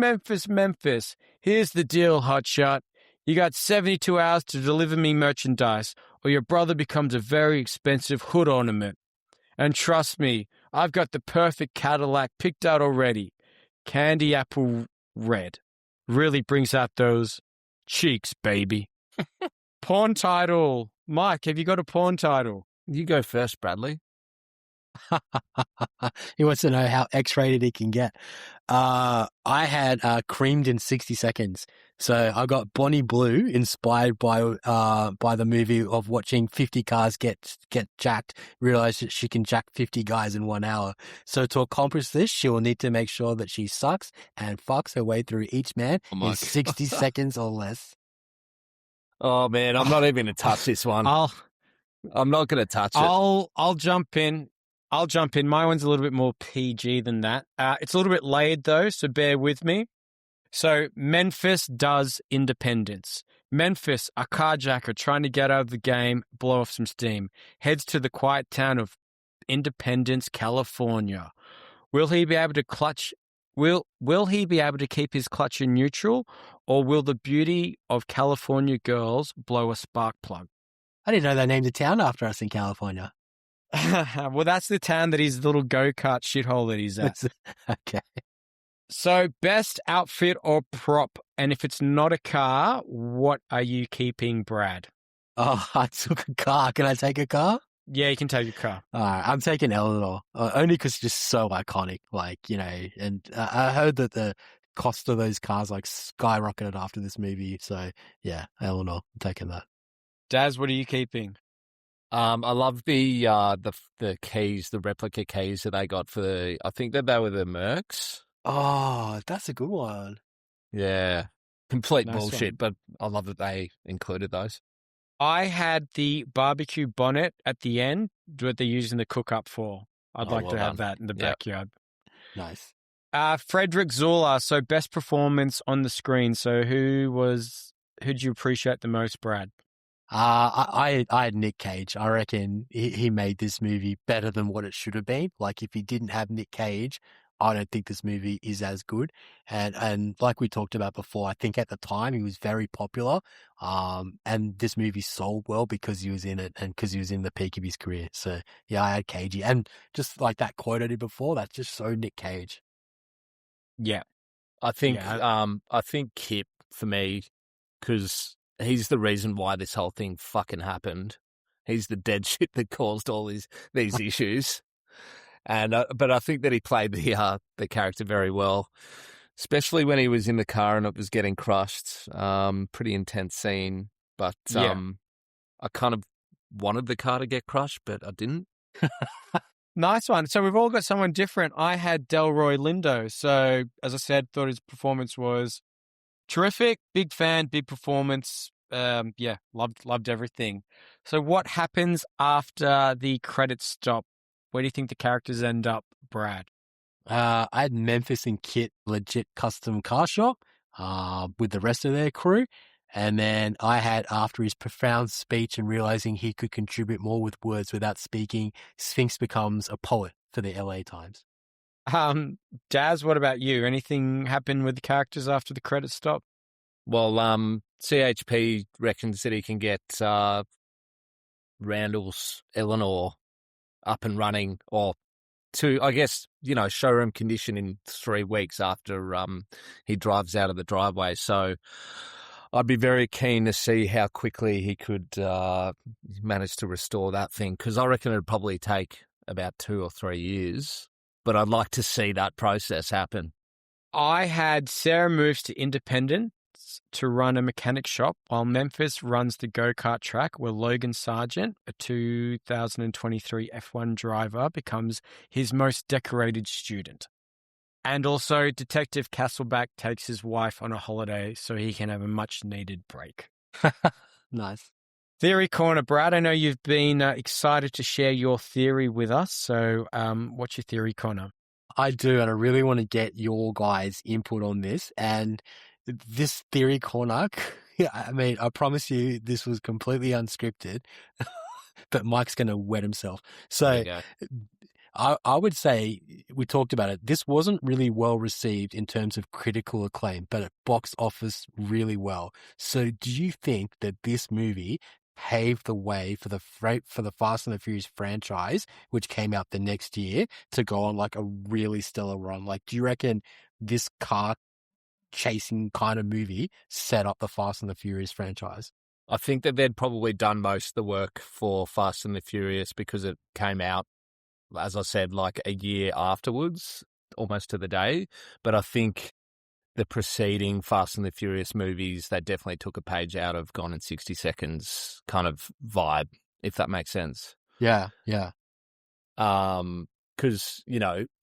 Here's the deal, hotshot. You got 72 hours to deliver me merchandise, or your brother becomes a very expensive hood ornament. And trust me, I've got the perfect Cadillac picked out already. Candy apple red. Really brings out those cheeks, baby. Porn title. Mike, have you got a porn title? You go first, Bradley. He wants to know how X-rated he can get. I had Creamed in 60 Seconds. So I got Bonnie Blue, inspired by the movie of watching 50 cars get jacked, realized that she can jack 50 guys in 1 hour. So to accomplish this, she will need to make sure that she sucks and fucks her way through each man in 60 seconds or less. Oh, man, I'm not even going to touch this one. I'm not going to touch it. I'll jump in. My one's a little bit more PG than that. It's a little bit layered, though, so bear with me. So Memphis does Independence. Memphis, a carjacker trying to get out of the game, blow off some steam, heads to the quiet town of Independence, California. Will he be able to keep his clutch in neutral, or will the beauty of California girls blow a spark plug? I didn't know they named a town after us in California. Well, that's the town that his little go-kart shithole that he's at. Okay. So, best outfit or prop, and if it's not a car, what are you keeping, Brad? Oh, I took a car. Can I take a car? Yeah, you can take a car. All right, I'm taking Eleanor, only because it's just so iconic. And I heard that the cost of those cars skyrocketed after this movie. So, yeah, Eleanor, I'm taking that. Daz, what are you keeping? I love the keys, the replica keys that they got for I think that they were the Mercs. Oh, that's a good one. Yeah. Complete Nice bullshit, but I love that they included those. I had the barbecue bonnet at the end, what they're using the cook up for. I'd like to have that in the backyard. Nice. Frederick Zula, so best performance on the screen. So who'd you appreciate the most, Brad? I had Nick Cage. I reckon he made this movie better than what it should have been. Like, if he didn't have Nick Cage, I don't think this movie is as good. And like we talked about before, I think at the time he was very popular. And this movie sold well because he was in it and because he was in the peak of his career. So yeah, I had Cagey. And just like that quote I did before, that's just so Nick Cage. Yeah. I think Kip for me, because he's the reason why this whole thing fucking happened. He's the dead shit that caused all these issues. And but I think that he played the character very well, especially when he was in the car and it was getting crushed. Pretty intense scene, but I kind of wanted the car to get crushed, but I didn't. Nice one. So we've all got someone different. I had Delroy Lindo. So as I said, thought his performance was terrific. Big fan, big performance. Loved everything. So what happens after the credits stop? Where do you think the characters end up, Brad? I had Memphis and Kit legit custom car shop with the rest of their crew. And then I had, after his profound speech and realizing he could contribute more with words without speaking, Sphinx becomes a poet for the LA Times. Daz, what about you? Anything happen with the characters after the credits stop? Well, CHP reckons that he can get Randall's Eleanor up and running, or to, I guess, showroom condition in 3 weeks after he drives out of the driveway. So I'd be very keen to see how quickly he could manage to restore that thing, because I reckon it'd probably take about 2 or 3 years, but I'd like to see that process happen. I had Sarah moves to Independence to run a mechanic shop, while Memphis runs the go-kart track, where Logan Sargent, a 2023 F1 driver, becomes his most decorated student. And also, Detective Castleback takes his wife on a holiday so he can have a much-needed break. Nice. Theory Corner, Brad, I know you've been excited to share your theory with us, so what's your Theory Corner? I do, and I really want to get your guys' input on this. And this Theory Corner, I mean, I promise you this was completely unscripted, but Mike's going to wet himself. So I would say, we talked about it, this wasn't really well received in terms of critical acclaim, but it box office really well. So do you think that this movie paved the way for the Fast and the Furious franchise, which came out the next year, to go on like a really stellar run? Like, do you reckon this car chasing kind of movie set up the Fast and the Furious franchise? I think that they'd probably done most of the work for Fast and the Furious because it came out, as I said, like a year afterwards, almost to the day. But I think the preceding Fast and the Furious movies, they definitely took a page out of Gone in 60 Seconds kind of vibe, if that makes sense. Yeah. Because,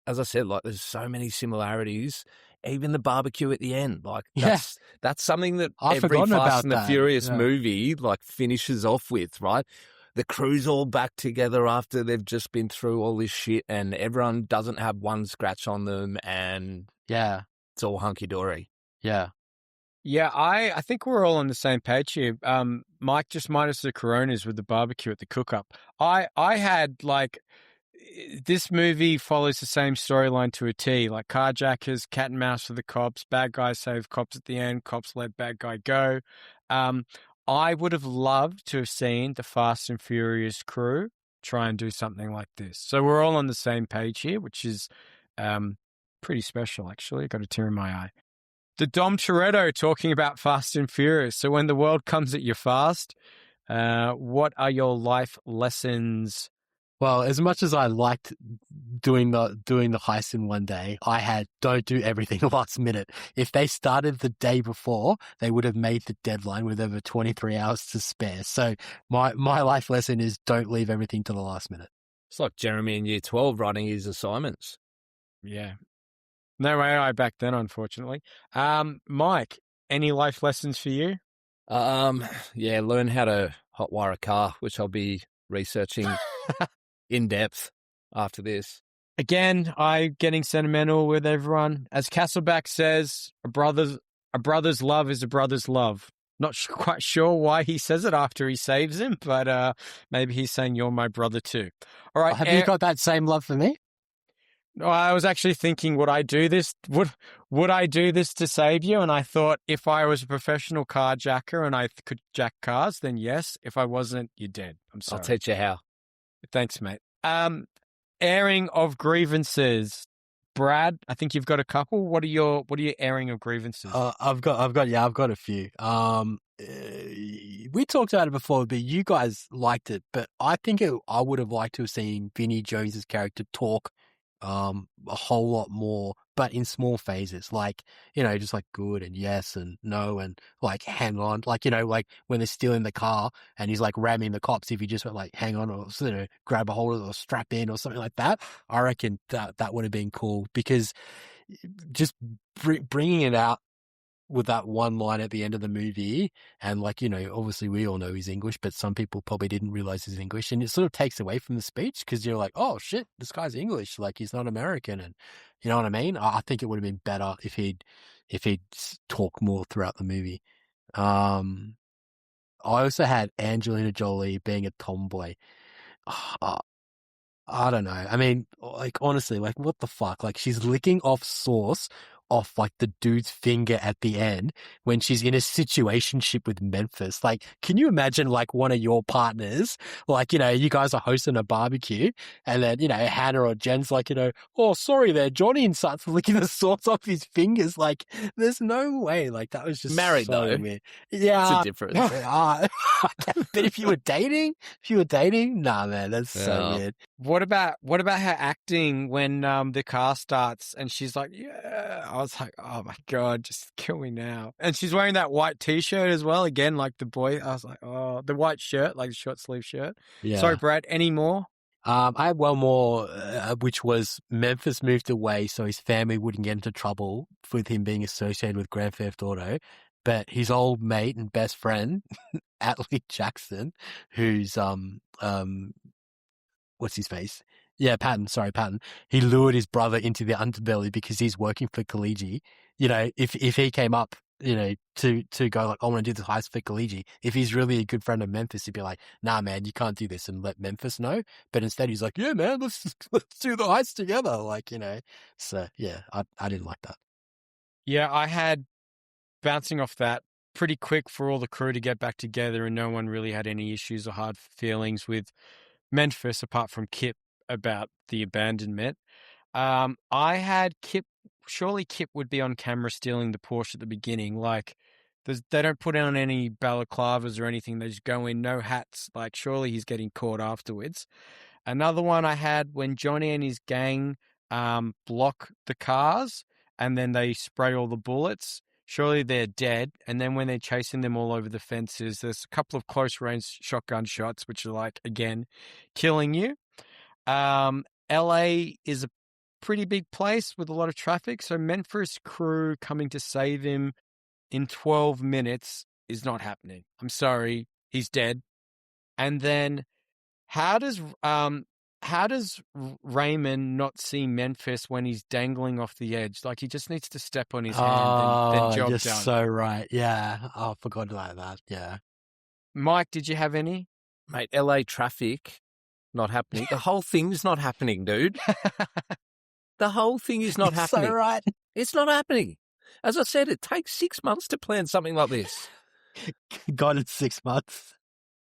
as I said, like, there's so many similarities. Even the barbecue at the end, like, that's something that every Fast and the Furious movie, like, finishes off with, right? The crew's all back together after they've just been through all this shit, and everyone doesn't have one scratch on them, and it's all hunky-dory. Yeah, I think we're all on the same page here. Mike, just minus the Coronas with the barbecue at the cook-up. I had, like, this movie follows the same storyline to a T, like carjackers, cat and mouse for the cops, bad guys save cops at the end, cops let bad guy go. I would have loved to have seen the Fast and Furious crew try and do something like this. So we're all on the same page here, which is pretty special, actually. Got a tear in my eye. The Dom Toretto talking about Fast and Furious. So when the world comes at you fast, what are your life lessons? Well, as much as I liked doing the heist in one day, I had don't do everything last minute. If they started the day before, they would have made the deadline with over 23 hours to spare. So my life lesson is don't leave everything to the last minute. It's like Jeremy in year 12 writing his assignments. Yeah. No AI back then, unfortunately. Mike, any life lessons for you? Learn how to hotwire a car, which I'll be researching in depth after this. Again, I'm getting sentimental with everyone. As Castleback says, a brother's love is a brother's love. Not quite sure why he says it after he saves him, but maybe he's saying you're my brother too. All right. Have you got that same love for me? No, I was actually thinking, would I do this? Would I do this to save you? And I thought, if I was a professional carjacker and I could jack cars, then yes. If I wasn't, you're dead. I'm sorry. I'll teach you how. Thanks, mate. Airing of grievances. Brad, I think you've got a couple. What are your airing of grievances? I've got a few. We talked about it before, but you guys liked it. But I think I would have liked to have seen Vinnie Jones's character talk a whole lot more, but in small phases, like, just like good and yes and no and like hang on, like, like when they're stealing the car and he's like ramming the cops, if he just went like hang on or grab a hold of it or strap in or something like that, I reckon that would have been cool, because just bringing it out with that one line at the end of the movie, and like, obviously we all know he's English, but some people probably didn't realize he's English, and it sort of takes away from the speech, because you're like, oh shit, this guy's English, like he's not American, and you know what I mean? I think it would have been better if he'd talk more throughout the movie. I also had Angelina Jolie being a tomboy. Uh, I don't know. I mean, like, honestly, like, what the fuck? Like, she's licking off sauce off, like, the dude's finger at the end when she's in a situationship with Memphis. Like, can you imagine, like, one of your partners, like, you guys are hosting a barbecue and then, Hannah or Jen's like, oh, sorry there, Johnny, and starts licking the sauce off his fingers. Like, there's no way. Like, that was just Married, so though. weird. It's Yeah. a difference. But if you were dating, nah, man, that's so weird. What about her acting when the car starts and she's like, yeah? I was like, oh my God, just kill me now. And she's wearing that white t-shirt as well. Again, like the boy. I was like, oh, the white shirt, like the short sleeve shirt. Yeah. Sorry, Brad, any more? I had one more, which was Memphis moved away so his family wouldn't get into trouble with him being associated with Grand Theft Auto. But his old mate and best friend, Atlee Jackson, who's what's his face? Yeah, Patton. Sorry, Patton. He lured his brother into the underbelly because he's working for Kaliji. If he came up, to go like, I want to do the heist for Kaliji. If he's really a good friend of Memphis, he'd be like, nah, man, you can't do this, and let Memphis know. But instead, he's like, yeah, man, let's do the heist together. Like, So yeah, I didn't like that. Yeah, I had bouncing off that pretty quick for all the crew to get back together, and no one really had any issues or hard feelings with Memphis apart from Kip about the abandonment. I had Kip. Surely Kip would be on camera stealing the Porsche at the beginning. Like, they don't put on any balaclavas or anything. They just go in, no hats. Like, surely he's getting caught afterwards. Another one I had when Johnny and his gang block the cars and then they spray all the bullets. Surely they're dead. And then when they're chasing them all over the fences, there's a couple of close range shotgun shots, which are like, again, killing you. LA is a pretty big place with a lot of traffic. So Memphis crew coming to save him in 12 minutes is not happening. I'm sorry. He's dead. And then how does Raymond not see Memphis when he's dangling off the edge? Like, he just needs to step on his hand, then job you're done. so right. Yeah. Oh, I forgot about that. Yeah. Mike, did you have any? Mate, LA traffic, not happening. The whole thing's not happening, dude. The whole thing is not happening. So right. It's not happening. As I said, it takes 6 months to plan something like this. God, it's 6 months.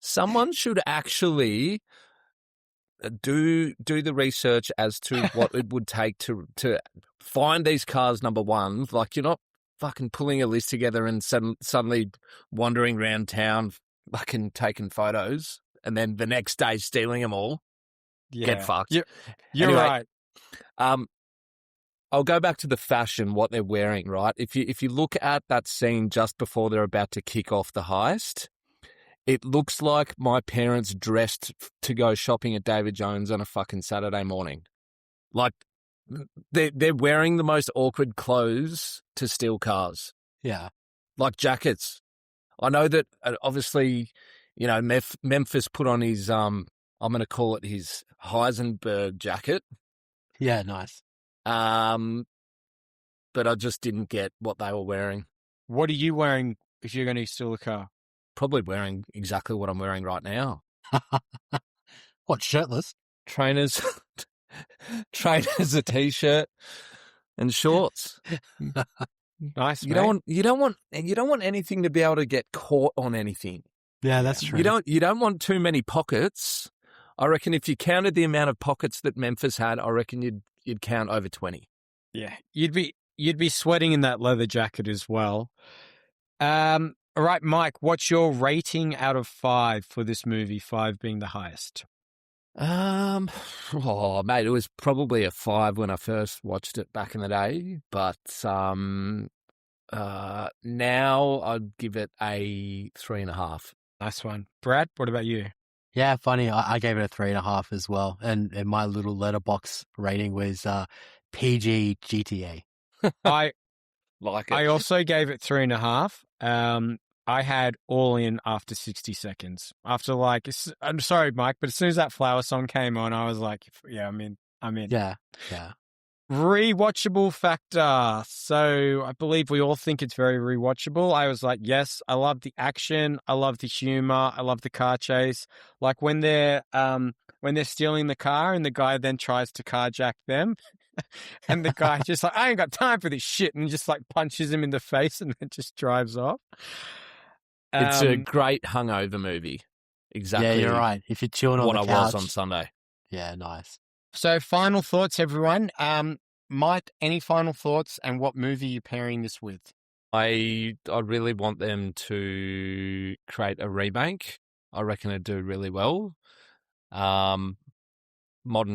Someone should actually do the research as to what it would take to find these cars, number one. Like, you're not fucking pulling a list together and suddenly wandering around town fucking taking photos and then the next day stealing them all. Yeah. Get fucked. You're Anyway, right. I'll go back to the fashion, what they're wearing, right? If you look at that scene just before they're about to kick off the heist, it looks like my parents dressed to go shopping at David Jones on a fucking Saturday morning. Like, they're wearing the most awkward clothes to steal cars. Yeah. Like jackets. I know that obviously, Memphis put on his, I'm going to call it his Heisenberg jacket. Yeah, nice. But I just didn't get what they were wearing. What are you wearing if you're going to steal a car? Probably wearing exactly what I'm wearing right now. What, shirtless? Trainers, a t-shirt, and shorts. Nice. You mate. don't want anything to be able to get caught on anything. Yeah, that's true. You don't want too many pockets. I reckon if you counted the amount of pockets that Memphis had, I reckon you'd count over 20. Yeah, you'd be sweating in that leather jacket as well. All right, Mike, what's your rating out of 5 for this movie? 5 being the highest. Mate, it was probably a 5 when I first watched it back in the day, but now I'd give it a 3.5. Nice one. Brad, what about you? Yeah, funny. I gave it a 3.5 as well, and my little letterbox rating was PG GTA. I like it. I also gave it 3.5. I had all in after 60 seconds. After I'm sorry, Mike, but as soon as that Flower song came on, I was like, yeah, I'm in. Yeah. Rewatchable factor. So I believe we all think it's very rewatchable. I was like, yes, I love the action, I love the humor, I love the car chase. Like when they're stealing the car and the guy then tries to carjack them, and the guy just like, I ain't got time for this shit, and just like punches him in the face and then just drives off. It's a great hungover movie. Exactly. Yeah, you're right. If you're chilling on what the I couch. was on Sunday. Yeah, nice. So final thoughts, everyone. Mike, any final thoughts and what movie you're pairing this with? I really want them to create a remake. I reckon it'd do really well. Modern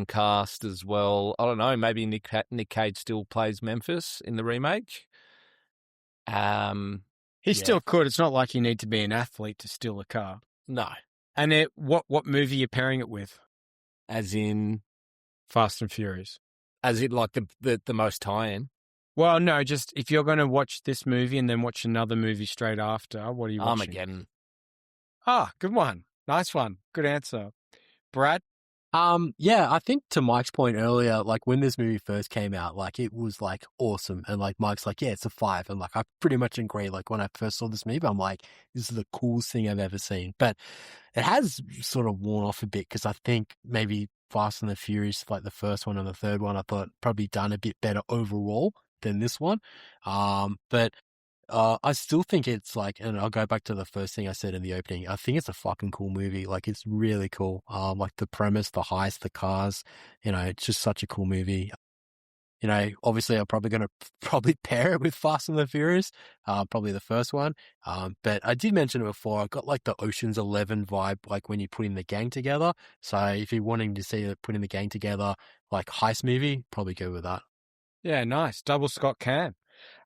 cast as well. I don't know. Maybe Nick Cage still plays Memphis in the remake. He still could. It's not like you need to be an athlete to steal a car. No. And what movie you're pairing it with? As in Fast and Furious. As in like the most tie-in. Well, no, just if you're going to watch this movie and then watch another movie straight after, what are you watching? Armageddon. Ah, good one. Nice one. Good answer. Brad? Yeah, I think to Mike's point earlier, like when this movie first came out, like it was like awesome. And like Mike's like, yeah, it's a 5. And like I pretty much agree. Like when I first saw this movie, I'm like, this is the coolest thing I've ever seen. But it has sort of worn off a bit because I think maybe Fast and the Furious, like the first one and the third one, I thought probably done a bit better overall than this one. But I still think it's like, and I'll go back to the first thing I said in the opening. I think it's a fucking cool movie. Like it's really cool. Like the premise, the heist, the cars, it's just such a cool movie. Obviously I'm probably going to pair it with Fast and the Furious, probably the first one. But I did mention it before. I got like the Ocean's 11 vibe, like when you're putting the gang together. So if you're wanting to see it putting the gang together, like heist movie, probably go with that. Yeah, nice. Double Scott Cam.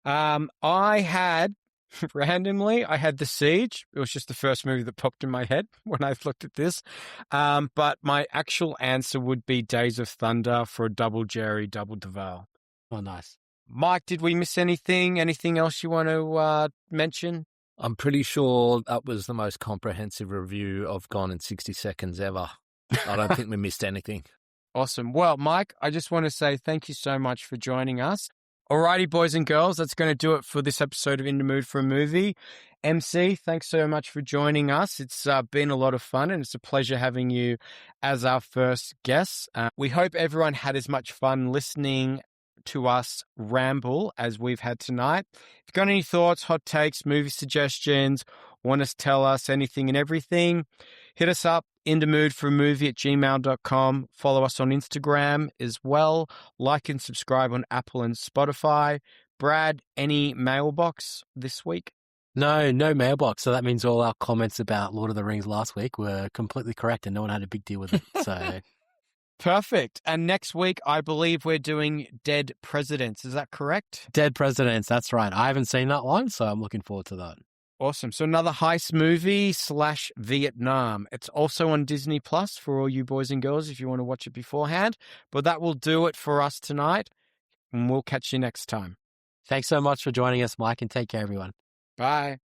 I had The Siege. It was just the first movie that popped in my head when I looked at this. But my actual answer would be Days of Thunder for a double Jerry, double Duval. Oh, nice. Mike, did we miss anything? Anything else you want to mention? I'm pretty sure that was the most comprehensive review of Gone in 60 Seconds ever. I don't think we missed anything. Awesome. Well, Mike, I just want to say thank you so much for joining us. Alrighty, boys and girls, that's going to do it for this episode of In the Mood for a Movie. MC, thanks so much for joining us. It's been a lot of fun and it's a pleasure having you as our first guest. We hope everyone had as much fun listening to us ramble as we've had tonight. If you've got any thoughts, hot takes, movie suggestions, want us to tell us anything and everything, hit us up, inthemoodforamovie@gmail.com. Follow us on Instagram as well. Like and subscribe on Apple and Spotify. Brad, any mailbox this week? No mailbox. So that means all our comments about Lord of the Rings last week were completely correct and no one had a big deal with it. So perfect. And next week, I believe we're doing Dead Presidents. Is that correct? Dead Presidents. That's right. I haven't seen that one, so I'm looking forward to that. Awesome. So another heist movie / Vietnam. It's also on Disney Plus for all you boys and girls if you want to watch it beforehand. But that will do it for us tonight. And we'll catch you next time. Thanks so much for joining us, Mike, and take care, everyone. Bye.